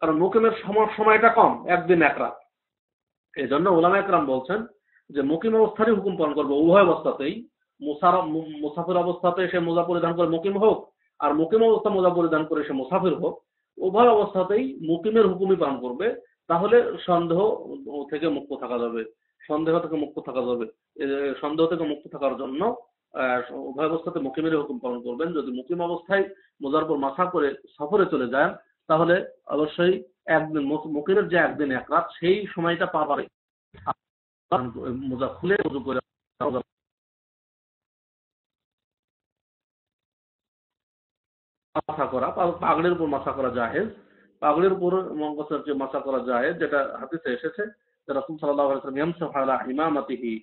কারণ মুকিমের সময়টা কম, একদিন এক রাত। এই জন্য ওলামা একরাম বলছেন যে মুকিম অবস্থারই হুকুম পালন করবে, উভয় অবস্থাতেই। মুসাফির অবস্থাতে সে মোজা পরিধান করে মুকিম হোক, আর মুকিম অবস্থা মোজা পরিধান করে সে মুসাফির হোক, উভয় অবস্থাতেই মুকিমের হুকুমই পালন করবে। তাহলে সন্দেহ থেকে মুক্ত থাকা যাবে, সন্দেহ থেকে মুক্ত থাকা যাবে। সন্দেহ থেকে মুক্ত থাকার জন্য উভয় অবস্থাতে মুকিমের হুকুম পালন করবেন। যদি মুকিম অবস্থায় মোজার পর মাথা করে সফরে চলে যান তাহলে অবশ্যই একদিন মুকিমের যে একদিন এক রাত সেই সময়টা পার হবে, মোজা খুলে উজু করে মাথা করা, পাগড়ির উপর মাথা করা জায়েজ। পাগড়ির উপর যে মাথা করা জায়েজ, যেটা হাদিসে এসেছে যে রাসূল সাল্লাল্লাহু আলাইহি ওয়াসাল্লাম ইয়ামসাহু আলা ইমামাতিহি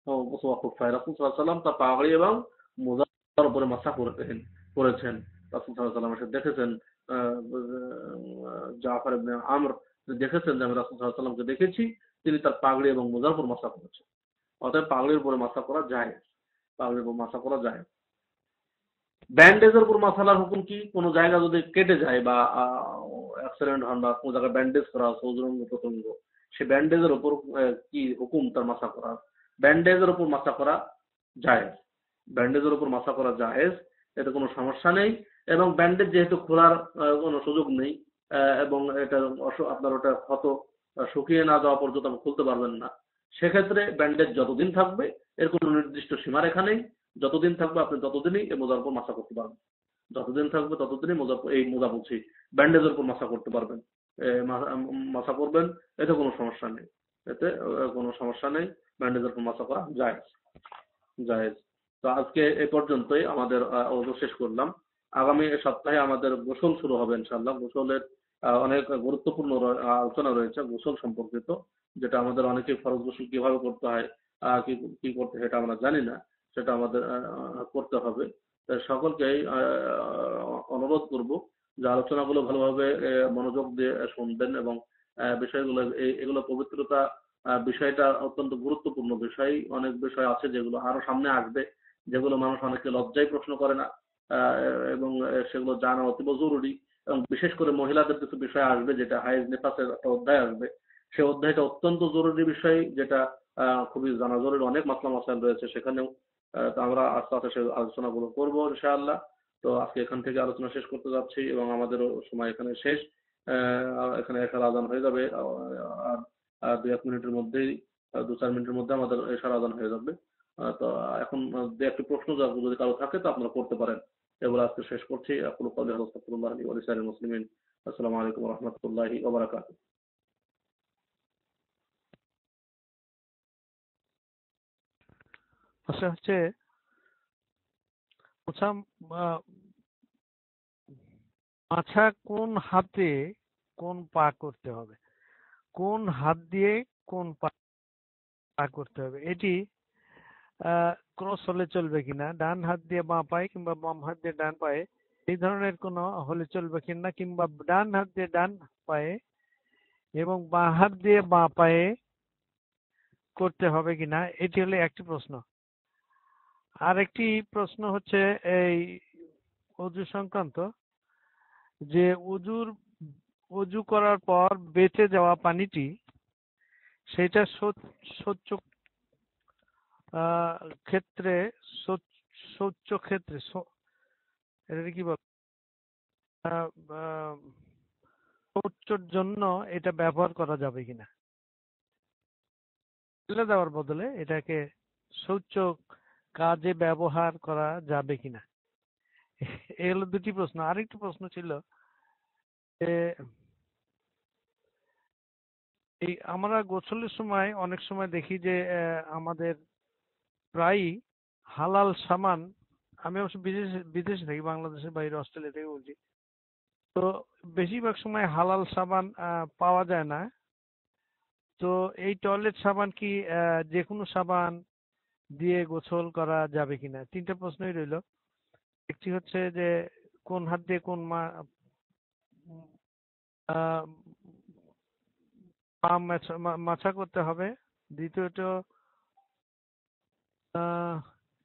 ওয়া খুফায়, রাসূল সাল্লাল্লাহু আলাইহি ওয়াসাল্লাম তার পাগড়ি এবং মোজার উপরে মাথা করেছেন। রাসূল সাল্লাল্লাহু আলাইহি ওয়াসাল্লাম এসে দেখেছেন, জাফর ইবনে আমর দেখেছেন যে আমি রাসূল সাল্লাল্লাহু আলাইহি ওয়াসাল্লামকে দেখেছি তিনি তার পাগড়ি এবং মোজার উপর মাথা করেছেন। অতএব পাগড়ির উপরে মাথা করা জায়েজ, পাগড়ির উপর মাথা করা জায়েজ। ব্যান্ডেজের উপর মাসালার হুকুম কি? কোনো জায়গা যদি কেটে যায় বা অ্যাক্সিডেন্ট হন বা কোনো জায়গায় ব্যান্ডেজ করা আছে অঙ্গ প্রত্যঙ্গ, সে ব্যান্ডেজের উপর কি হুকুম তার মাসা করা? ব্যান্ডেজের উপর মাসা করা যায়। ব্যান্ডেজের উপর মাসা করা জায়েজ, এতে কোনো সমস্যা নেই। এবং ব্যান্ডেজ যেহেতু খোলার কোনো সুযোগ নেই, এবং এটা আপনার ওটা ক্ষত শুকিয়ে না যাওয়া পর্যন্ত আপনি খুলতে পারবেন না, সেক্ষেত্রে ব্যান্ডেজ যতদিন থাকবে এর কোনো নির্দিষ্ট সীমারেখা নেই। যতদিন থাকবে আপনি ততদিনই এই মোজার উপর মাসা করতে পারবেন। যতদিন থাকবে ততদিনই মোজা বলছি, ব্যান্ডেজের উপর মাসা করতে পারবেন, মাসা করবেন, এতে কোনো সমস্যা নেই। এতে কোনো সমস্যা নেই, ব্যান্ডেজের উপর মাসা করা জায়েজ জায়েজ। তো আজকে এই পর্যন্তই আমাদের ওযু শেষ করলাম। আগামী সপ্তাহে আমাদের গোসল শুরু হবে ইনশাআল্লাহ। গোসলের অনেক গুরুত্বপূর্ণ আলোচনা রয়েছে গোসল সম্পর্কিত, যেটা আমাদের অনেকেই ফরজ গোসল কিভাবে করতে হয়, কি কি করতে হয় সেটা আমরা জানি না, সেটা আমাদের করতে হবে। সকলকেই অনুরোধ করব যে আলোচনাগুলো ভালোভাবে মনোযোগ দিয়ে শুনবেন, এবং বিষয়গুলো এগুলো পবিত্রতা বিষয়টা অত্যন্ত গুরুত্বপূর্ণ বিষয়। অনেক বিষয় আছে যেগুলো আরো সামনে আসবে, যেগুলো মানুষ অনেকে লজ্জায় প্রশ্ন করে না, এবং সেগুলো জানা অতীব জরুরি। এবং বিশেষ করে মহিলাদের কিছু বিষয় আসবে, যেটা হাইজ নেফাসের একটা অধ্যায় আসবে, সেই অধ্যায়টা অত্যন্ত জরুরি বিষয়, যেটা খুবই জানা জরুরি। অনেক মাসলা মাসাইল রয়েছে সেখানেও। তো আমরা আস্তে আস্তে সেই আলোচনাগুলো করবো ইনশাআল্লাহ। তো আজকে এখান থেকে আলোচনা শেষ করতে যাচ্ছি, এবং আমাদেরও সময় এখানে শেষ। এখানে এশার আজান হয়ে যাবে, আর 2-1 মিনিটের মধ্যেই, 2-4 মিনিটের মধ্যে আমাদের এশার আজান হয়ে যাবে। তো এখন দু একটি প্রশ্ন যদি কারো থাকে তো আপনারা করতে পারেন। এগুলো আজকে শেষ করছি। আকুলু কওলি হাযা আস্তাগফিরুল্লাহ লি ওয়া লিসাইরিল মুসলিমিন। আসসালামু আলাইকুম ওয়া রাহমাতুল্লাহি ওয়া বারাকাতুহু।
আচ্ছা, হচ্ছে আচ্ছা, মাছা কোন হাতে কোন পা করতে হবে, কোন হাত দিয়ে কোন পা করতে হবে, এটি ক্রস হলে চলবে কিনা, ডান হাত দিয়ে বাঁ পায়ে কিংবা বাম হাত দিয়ে ডান পায়ে, এই ধরনের কোনো হলে চলবে কিনা, কিংবা ডান হাত দিয়ে ডান পায়ে এবং বাঁ হাত দিয়ে বাঁ পায়ে করতে হবে কিনা, এটি হলো একটি প্রশ্ন। আরেকটি প্রশ্ন হচ্ছে এই অজু সংক্রান্ত, যে অজু করার পর বেঁচে যাওয়া পানিটি সেটা শৌচ ক্ষেত্রে শৌচ ক্ষেত্রে এটা কি বল শৌচের জন্য এটা ব্যবহার করা যাবে কিনা, ফেলে দেওয়ার বদলে এটাকে শৌচ কাজে ব্যবহার করা যাবে কিনা, এগুলো দুটি প্রশ্ন। আরেকটি প্রশ্ন ছিল যে এই আমরা গোসলের সময় অনেক সময় দেখি যে আমাদের প্রায়ই হালাল সামান, আমি অবশ্য বিদেশে থাকি, বাংলাদেশের বাইরে অস্ট্রেলিয়া থেকে বলছি, তো বেশিরভাগ সময় হালাল সাবান পাওয়া যায় না। তো এই টয়লেট সাবান কি যে কোনো সাবান দিয়ে গোসল করা যাবে কিনা, তিনটা প্রশ্নই রইল। একটি হচ্ছে যে কোন হাত দিয়ে কোন আহ, পা মাছা করতে হবে, দ্বিতীয়ত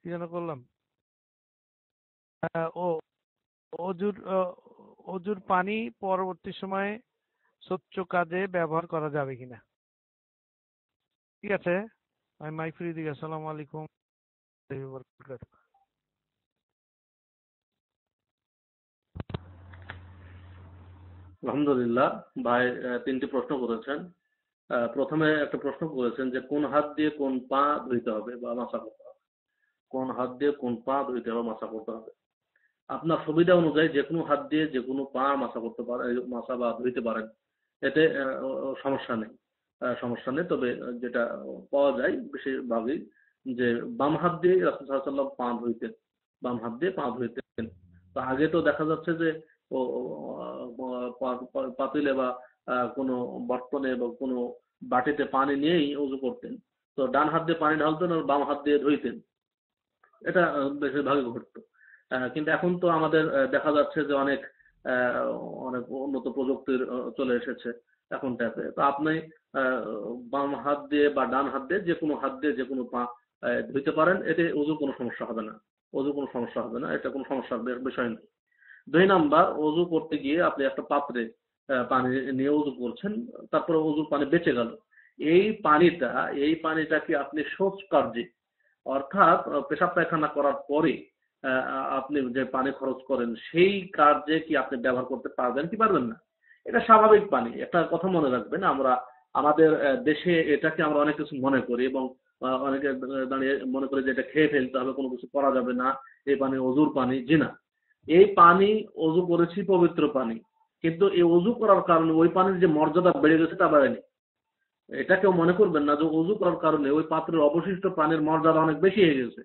কি যেন করলাম, ও অজুর অজুর পানি পরবর্তী সময়ে শৌচ কাজে ব্যবহার করা যাবে কিনা। ঠিক আছে, আমি মাইক ফিরিয়ে দিই। আসসালামু আলাইকুম।
আলহামদুলিল্লাহ, ভাই তিনটি প্রশ্ন করেছেন। প্রথমে একটা প্রশ্ন করেছেন যে কোন হাত দিয়ে কোন পা ধুইতে হবে বা মাসা করতে হবে। কোন হাত দিয়ে কোন পা ধুইতে হবে, মাসা করতে হবে। আপনার সুবিধা অনুযায়ী যে কোনো হাত দিয়ে যে কোনো পা মাসা করতে পারেন, মাসা বা ধুইতে পারেন, এতে সমস্যা নেই। সমস্যা নেই, তবে যেটা পাওয়া যায় বেশিরভাগই যে বাম হাত দিয়ে রাসূল সাল্লাল্লাহু আলাইহি ওয়াসাল্লাম পা ধুইতেন, বাম হাত দিয়ে পা ধুইতেন। তো আগে তো দেখা যাচ্ছে যে ও পাতিলে বা কোনো বর্তনে বা কোনো বাটিতে পানি নিয়েই উযু করতেন। তো ডান হাত দিয়ে পানি ঢালতেন আর বাম হাত দিয়ে ধুইতেন। এটা বেশিরভাগই ঘটতো। কিন্তু এখন তো আমাদের দেখা যাচ্ছে যে অনেক আহ, অনেক উন্নত প্রযুক্তির চলে এসেছে এখন ট্যাপে। তো আপনি আহ, বাম হাত দিয়ে বা ডান হাত দিয়ে যে কোনো হাত দিয়ে যে কোনো পা ধুইতে পারেন, এতে ওযুর কোনো সমস্যা হবে না। ওযুর কোনো সমস্যা হবে না, এটা কোনো সমস্যার বিষয় নেই। 2 নাম্বার, অজু করতে গিয়ে আপনি একটা পাত্রে পানি নিয়ে অজু করছেন, তারপরে অজুর পানি বেঁচে গেল। এই পানিটা কি আপনি শৌচ কার্যে অর্থাৎ পেশাব পায়খানা করার পরে আপনি যে পানি খরচ করেন সেই কার্যে কি আপনি ব্যবহার করতে পারবেন কি পারবেন না? এটা স্বাভাবিক পানি। একটা কথা মনে রাখবেন, আমরা আমাদের দেশে এটাকে আমরা অনেক কিছু মনে করি এবং অনেকে দাঁড়িয়ে মনে করি যে এটা খেয়ে ফেলতে হবে, কোনো কিছু করা যাবে না, এই পানি অজুর পানি। জি না, এই পানি অজু করেছি পবিত্র পানি, কিন্তু এই অজু করার কারণে ওই পানির যে মর্যাদা বেড়ে গেছে তা বাড়েনি। এটা কেউ মনে করবেন না যে অজু করার কারণে ওই পাত্রের অবশিষ্ট পানির মর্যাদা অনেক বেশি হয়ে গেছে।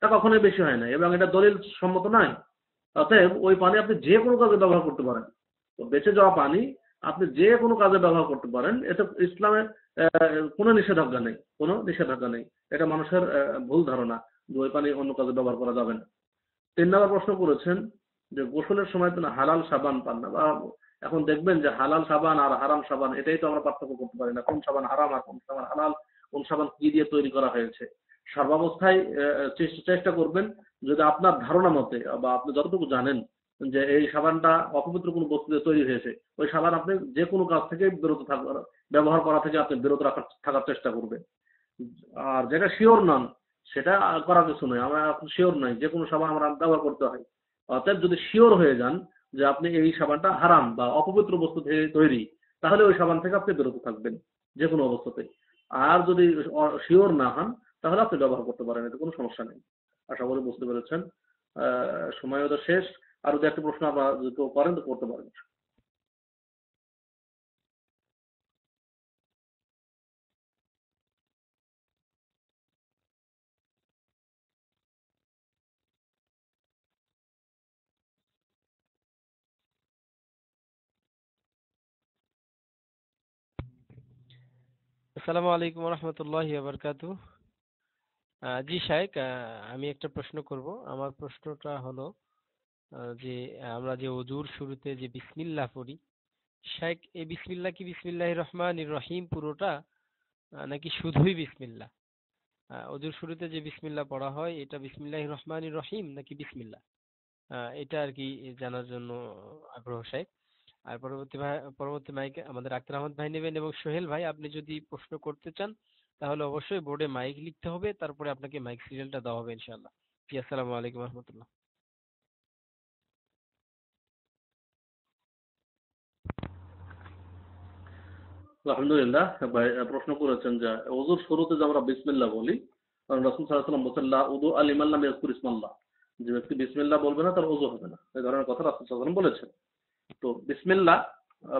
তা কখনোই বেশি হয় না এবং এটা দলিল সম্মত নয়। অতএব ওই পানি আপনি যে কোনো কাজে ব্যবহার করতে পারেন। তো বেঁচে যাওয়া পানি আপনি যে কোনো কাজে ব্যবহার করতে পারেন, এতে ইসলামে কোনো নিষেধাজ্ঞা নেই, কোনো নিষেধাজ্ঞা নেই। এটা মানুষের ভুল ধারণা যে ওই পানি অন্য কাজে ব্যবহার করা যাবে না। ৩ নম্বর প্রশ্ন করেছেন যে গোসলের সময় তিনি হালাল সাবান পান না, বা এখন দেখবেন যে হালাল সাবান আর হারাম সাবান এটাই তো আমরা পার্থক্য করতে পারি না, কোন সাবান হারাম আর কোন সাবান হালাল, কোন সাবান কি দিয়ে তৈরি করা হয়েছে। সর্বাবস্থায় চেষ্টা করবেন, যদি আপনার ধারণা মতে বা আপনি যতটুকু জানেন যে এই সাবানটা অপবিত্র কোনো বস্তু দিয়ে তৈরি হয়েছে, ওই সাবান আপনি যে কোনো কাজ থেকে বিরত থাকার, ব্যবহার করা থেকে আপনি বিরত থাকার চেষ্টা করবেন। আর যেটা শিওর নন সেটা করার কিছু নয়, আমরা শিওর নই যে কোনো সাবান আমরা ব্যবহার করতে হয়। অতএব যদি শিওর হয়ে যান যে আপনি এই সাবানটা হারাম বা অপবিত্র বস্তু থেকে তৈরি, তাহলে ওই সাবান থেকে আপনি বিরত থাকবেন যে কোনো অবস্থাতে। আর যদি শিওর না হন তাহলে আপনি ব্যবহার করতে পারেন, এতে কোনো সমস্যা নেই। আশা করি বুঝতে পেরেছেন। সময় ওদের শেষ। আর যদি একটা প্রশ্ন আপনারা যদি কেউ করেন তো করতে পারেন।
আসসালামু আলাইকুম রহমতুল্লাহি বারকাতু। জি শায়েক, আমি একটা প্রশ্ন করব। আমার প্রশ্নটা হলো যে আমরা যে ওযুর শুরুতে যে বিসমিল্লাহ পড়ি, শায়েক এই বিসমিল্লাহ কি বিসমিল্লাহির রহমানির রহিম পুরোটা, নাকি শুধুই বিসমিল্লাহ? ওযুর শুরুতে যে বিসমিল্লাহ পড়া হয় এটা বিসমিল্লাহির রহমানির রহিম নাকি বিসমিল্লাহ? এটা আর কি জানার জন্য আগ্রহ শায়েক। আর পরবর্তী মাইকে আমাদের আক্তার আহমদ ভাই নেবেন, এবং সোহেল ভাই আপনি যদি প্রশ্ন করতে চান তাহলে অবশ্যই বোর্ডে মাইক লিখতে হবে, তারপরে আপনাকে মাইক সিরিয়ালটা দেওয়া হবে ইনশাআল্লাহ। জি, আসসালামু আলাইকুম রহমতুল্লাহ।
আলহামদুলিল্লাহ ভাই, প্রশ্ন করেছেন যে ওযুর শুরুতে যে আমরা বিসমিল্লাহ বলি, কারণ রাসূল সাল্লাল্লাহু আলাইহি ওয়াসাল্লাম বলেছেন লা উযু লিমান লাম ইয়াযকুর ইসমাল্লাহ, যে ব্যক্তি বিসমিল্লাহ বলবে না তার ওযু হবে না, এই ধরনের কথা রাসূল সাল্লাল্লাহু আলাইহি ওয়াসাল্লাম বলেছেন। তো বিসমিল্লাহ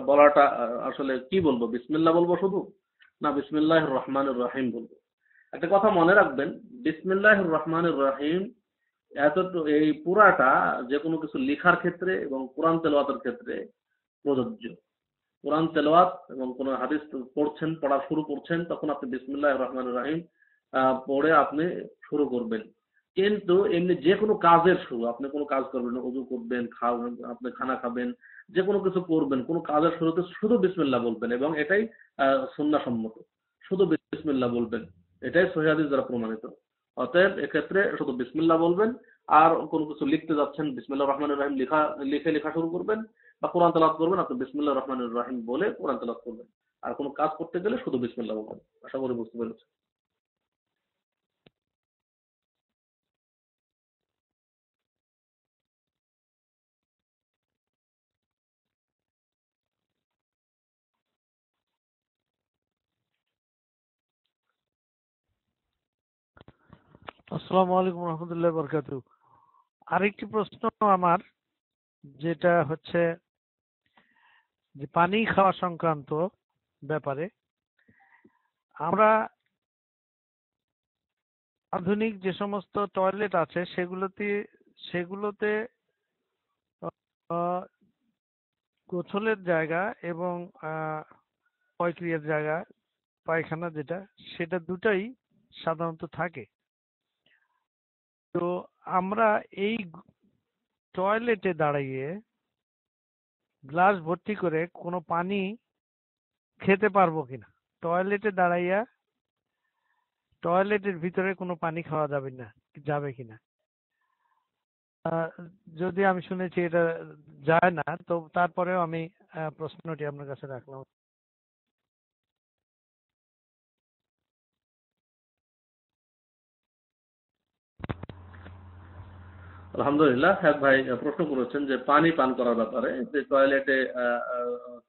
বলাটা আসলে কি বলবো, বিসমিল্লাহ বলবো শুধু, না বিসমিল্লাহির রহমানির রহিম বলবো? একটা কথা মনে রাখবেন, বিসমিল্লাহির রহমানির রহিম এই পুরাটা যে কোনো কিছু লেখার ক্ষেত্রে এবং কোরআন তেলাওয়াতের ক্ষেত্রে প্রযোজ্য। কোরআন তেলাওয়াত এবং কোন হাদিস পড়ছেন, পড়া শুরু করছেন, তখন আপনি বিসমিল্লাহির রহমানির রহিম পড়ে আপনি শুরু করবেন। কিন্তু এমনি যে কোনো কাজের শুরু, আপনি কোনো কাজ করবেন, ওযু করবেন, খাবেন, আপনি খানা খাবেন, যে কোনো কিছু করবেন, কোনো কাজের শুরুতে শুধু বিসমিল্লাহ বলবেন এবং এটাই সুন্নাহ সম্মত। শুধু বিসমিল্লাহ বলবেন, এটাই সহিহ হাদিস দ্বারা প্রমাণিত। অতএব এক্ষেত্রে শুধু বিসমিল্লাহ বলবেন। আর কোনো কিছু লিখতে যাচ্ছেন, বিসমিল্লাহির রহমানির রহিম লেখা শুরু করবেন, বা কোরআন তেলাওয়াত করবেন, আপনি বিসমিল্লাহির রহমানির রহিম বলে কোরআন তেলাওয়াত করবেন। আর কোনো কাজ করতে গেলে শুধু বিসমিল্লাহ বলবেন। আশা করি বুঝতে পেরেছেন।
আসসালামু আলাইকুম রহমতুল্লাহ বরকাতু। আরেকটি প্রশ্ন আমার, যেটা হচ্ছে যে পানি খাওয়া সংক্রান্ত ব্যাপারে। আমরা আধুনিক যে সমস্ত টয়লেট আছে সেগুলোতে আহ, গোসলের জায়গা এবং পয়ক্রিয়ার জায়গা, পায়খানা যেটা, সেটা দুটাই সাধারণত থাকে। তো আমরা এই টয়লেটে দাঁড়িয়ে গ্লাস ভর্তি করে কোনো পানি খেতে পারবো কিনা? টয়লেটে দাঁড়াইয়া টয়লেটের ভিতরে কোনো পানি খাওয়া যাবে কিনা? আহ, যদি আমি শুনেছি এটা যায় না, তো তারপরেও আমি প্রশ্নটি আপনার কাছে রাখলাম।
আলহামদুলিল্লাহ। হ্যাঁ ভাই প্রশ্ন করেছেন যে পানি পান করার ব্যাপারে, যে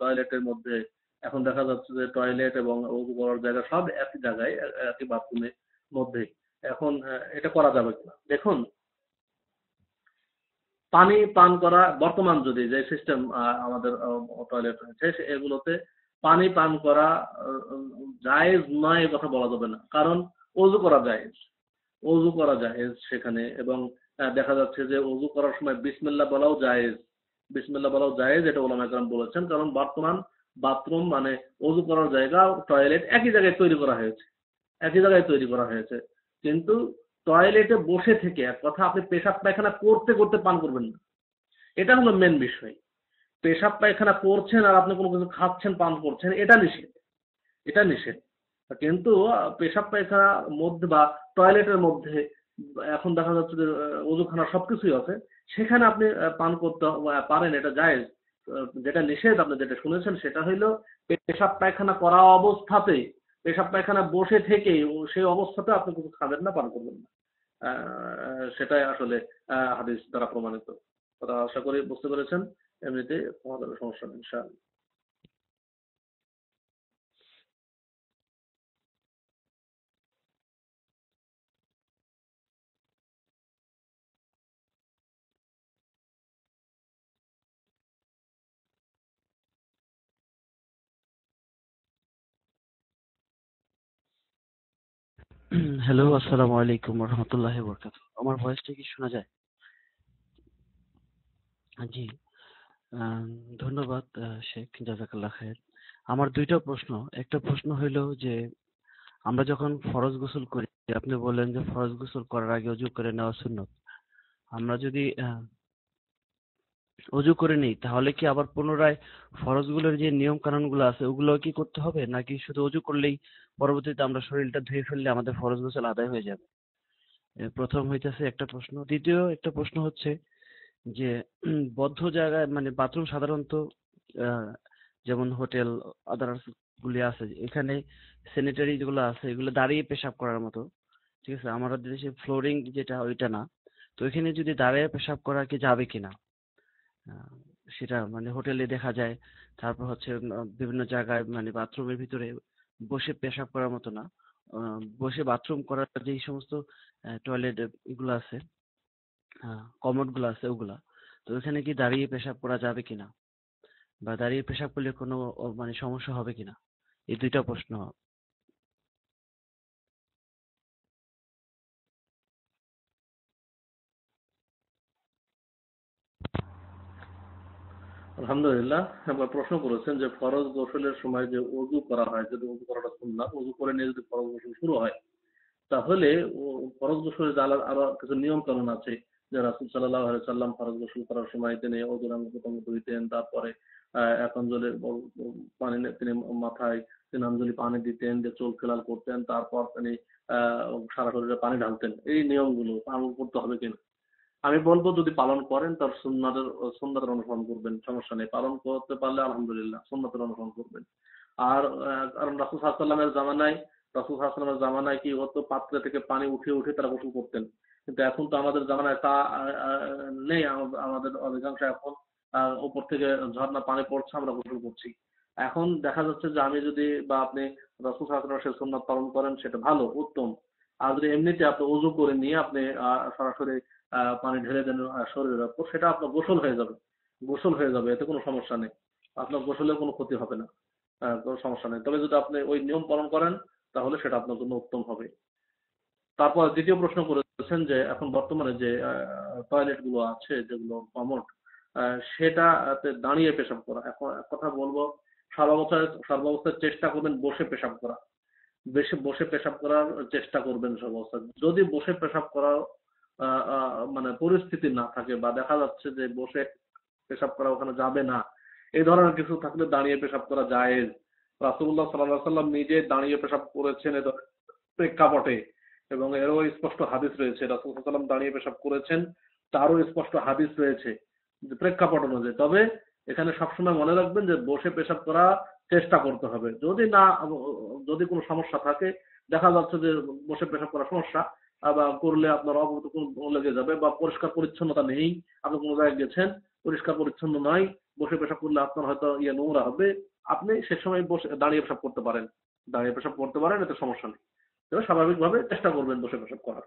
টয়লেটের মধ্যে এখন দেখা যাচ্ছে যে টয়লেট এবং ওযু করার জায়গা সব একই জায়গায়, একই বাথরুমের মধ্যেই। এখন এটা করা যাবে কিনা? দেখুন, পানি পান করা বর্তমান যদি যে সিস্টেম আমাদের টয়লেট রয়েছে এগুলোতে পানি পান করা জায়েজ নয় এ কথা বলা যাবে না, কারণ ওযু করা জায়েজ, ওযু করা জায়েজ সেখানে। এবং দেখা যাচ্ছে যে ওযু করার সময় বিসমিল্লাহ বলাও জায়েজ, বিসমিল্লাহ বলাও জায়েজ, এটা ওলামায়ে কেরাম বলেছেন। কারণ বর্তমান বাথরুম মানে ওযু করার জায়গা টয়লেট একই জায়গায় তৈরি করা হয়েছে, একই জায়গায় তৈরি করা হয়েছে। কিন্তু টয়লেটে বসে থেকে, এক কথা আপনি পেশাব পায়খানা করতে করতে পান করবেন না, এটা হলো মেন বিষয়। পেশাব পায়খানা করছেন আর আপনি কোনো কিছু খাচ্ছেন পান করছেন, এটা নিষেধ, এটা নিষেধ। কিন্তু পেশাব পায়খানার মধ্যে বা টয়লেটের মধ্যে এখন দেখা যাচ্ছে যে ওযুখানা সবকিছুই আছে, সেখানে আপনি পান করতে পারেন, এটা জায়েজ। যেটা নিষেধ আপনি যেটা শুনেছেন সেটা হইলো পেশাব পায়খানা করা অবস্থাতে, পেশাব পায়খানা বসে থেকে সেই অবস্থাতে আপনি কিছু খাবেন না, পান করবেন না। সেটাই আসলে হাদিস দ্বারা প্রমাণিত। কথা আশা করি বুঝতে পেরেছেন। এমনিতে তোমাদের সমস্যা নেই ইনশাআল্লাহ।
হ্যালো, আসসালামু আলাইকুম রহমতুল্লাহি বরকাত। আমার ভয়েসটা কি শোনা যায়? জি, আম, ধন্যবাদ শেখ, জাজাকাল্লাহ খায়ের। আমার দুইটা প্রশ্ন। একটা প্রশ্ন হইলো যে আমরা যখন ফরজ গোসল করি, আপনি বললেন যে ফরজ গোসল করার আগে ওযু করে নেওয়া সুন্নত। আমরা যদি ওযু করে নিই তাহলে কি আবার পুনরায় ফরজগুলোর যে নিয়ম কানুনগুলো আছে ওগুলো কি করতে হবে, নাকি শুধু ওযু করলেই পরবর্তীতে আমরা শরীরটা ধুয়ে ফেললে আমাদের ফরজ গোসল আদায় হয়ে যাবে? প্রথম হইতেছে একটা প্রশ্ন। দ্বিতীয় একটা প্রশ্ন হচ্ছে যে বদ্ধ জায়গায় মানে বাথরুম সাধারণত আহ, যেমন হোটেল আদার্স গুলি আছে, এখানে স্যানিটারি যেগুলো আছে এগুলো দাঁড়িয়ে পেশাব করার মতো, ঠিক আছে? আমাদের দেশে ফ্লোরিং যেটা ওইটা না, তো এখানে যদি দাঁড়িয়ে পেশাব করা কি যাবে কিনা, আহ, সেটা মানে হোটেলে দেখা যায়। তারপর হচ্ছে বিভিন্ন জায়গায় মানে বাথরুমের ভিতরে বসে পেশাব করার মতো না, বসে বাথরুম করার যেই সমস্ত টয়লেট এগুলো আছে, কমোড গুলো আছে ওগুলা, তো ওখানে কি দাঁড়িয়ে পেশাব করা যাবে কিনা, বা দাঁড়িয়ে পেশাব করলে কোনো মানে সমস্যা হবে কিনা, এই দুইটা প্রশ্ন।
আলহামদুলিল্লাহ। একবার প্রশ্ন করেছেন যে ফরজ গোসলের সময় যে ওযু করা হয়, যদি ওযু করাটা সুন্নাত, ওযু করে নিয়ে যদি ফরজ গোসল শুরু হয় তাহলে ফরজ গোসলের আরো কিছু নিয়ম কানুন আছে। যে রাসূল সাল্লাল্লাহু আলাইহি সাল্লাম ফরজ গোসল করার সময় তিনি অজুর আঙ্গ প্রথমে ধুইতেন, তারপরে এক আঞ্জলি পানি তিনি মাথায় 3 আঞ্জলি পানি দিতেন, যে চুল খেলাল করতেন, তারপর তিনি সারা শরীরে পানি ঢালতেন। এই নিয়মগুলো পালন করতে হবে কিনা? আমি বলবো যদি পালন করেন তার সুন্নাতের অনুসরণ করবেন, সমস্যা নেই। পালন করতে পারলে আলহামদুলিল্লাহ, সুন্নাতের অনুসরণ করবেন। আর কারণ রাসূল সাল্লাল্লাহু আলাইহি ওয়াসাল্লামের জামানায়, কি হতো, পাত্রে থেকে পানি উঠিয়ে উঠিয়ে তারা গোসল করতেন। কিন্তু এখন তো আমাদের জামানায় তা নেই। আমাদের অধিকাংশ এখন উপর থেকে ঝর্ণা পানি পড়ছে, আমরা গোসল করছি। এখন দেখা যাচ্ছে যে আমি যদি বা আপনি রাসূল সাল্লাল্লাহু আলাইহি ওয়াসাল্লামের সেই সুন্নাত পালন করেন সেটা ভালো, উত্তম। আর যদি এমনিতে আপনি ওযু করে নিয়ে আপনি সরাসরি পানি ঢেলে দেন শরীরের উপর, সেটা আপনার গোসল হয়ে যাবে, গোসল হয়ে যাবে, এতে কোনো সমস্যা নেই। আপনার গোসলের কোনো ক্ষতি হবে না, কোনো সমস্যা নেই। তবে যদি আপনি ওই নিয়ম পালন করেন তাহলে সেটা আপনার জন্য উত্তম হবে। তারপর দ্বিতীয় প্রশ্ন করেছেন যে এখন বর্তমানে যে টয়লেট গুলো আছে যেগুলো কমোড, সেটাতে দাঁড়িয়ে পেশাব করা। এখন এক কথা বলবো, সর্বাবস্থায় চেষ্টা করবেন বসে পেশাব করা, বেশি বসে পেশাব করার চেষ্টা করবেন সর্বাবস্থায়। যদি বসে পেশাব করার মানে পরিস্থিতি না থাকে বা দেখা যাচ্ছে যে বসে পেশাব করা ওখানে যাবে না, এই ধরনের কিছু থাকলে দাঁড়িয়ে পেশাব করা জায়েজ। রাসূলুল্লাহ সাল্লাল্লাহু আলাইহি ওয়াসাল্লাম নিজে দাঁড়িয়ে পেশাব করেছেন এ প্রেক্ষাপটে, এবং এরও স্পষ্ট হাদিস রয়েছে। রাসূল সাল্লাল্লাহু আলাইহি ওয়াসাল্লাম দাঁড়িয়ে পেশাব করেছেন, তারও স্পষ্ট হাদিস রয়েছে যে প্রেক্ষাপট অনুযায়ী। তবে এখানে সবসময় মনে রাখবেন যে বসে পেশাব করা চেষ্টা করতে হবে। যদি কোনো সমস্যা থাকে, দেখা যাচ্ছে যে বসে পেশাব করা সমস্যা, বা করলে আপনার অবগত লেগে যাবে, বা পরিষ্কার পরিচ্ছন্নতা নেই, আপনি কোনো জায়গায় গেছেন পরিষ্কার পরিচ্ছন্ন নয়, বসে পেশাব করলে আপনার হয়তো নোংরা হবে, আপনি সে সময় বসে দাঁড়িয়ে পেশাব করতে পারেন, দাঁড়িয়ে পেশাব করতে পারেন, এতে সমস্যা নেই। তবে স্বাভাবিকভাবে চেষ্টা করবেন বসে পেশাব করার,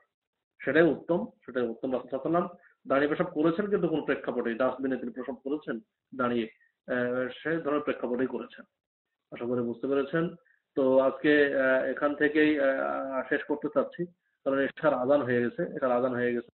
সেটাই উত্তম, সেটাই উত্তম। রাসূল সাল্লাল্লাহু আলাইহি ওয়াসাল্লাম দাঁড়িয়ে পেশাব করেছেন, কিন্তু কোন প্রেক্ষাপটে ডাস্টবিনে তিনি প্রসাব করেছেন দাঁড়িয়ে, সেই ধরনের প্রেক্ষাপটেই করেছেন। আশা করি বুঝতে পেরেছেন। তো আজকে এখান থেকেই শেষ করতে চাচ্ছি, কারণ এটার আজান হয়ে গেছে, এটার আজান হয়ে গেছে।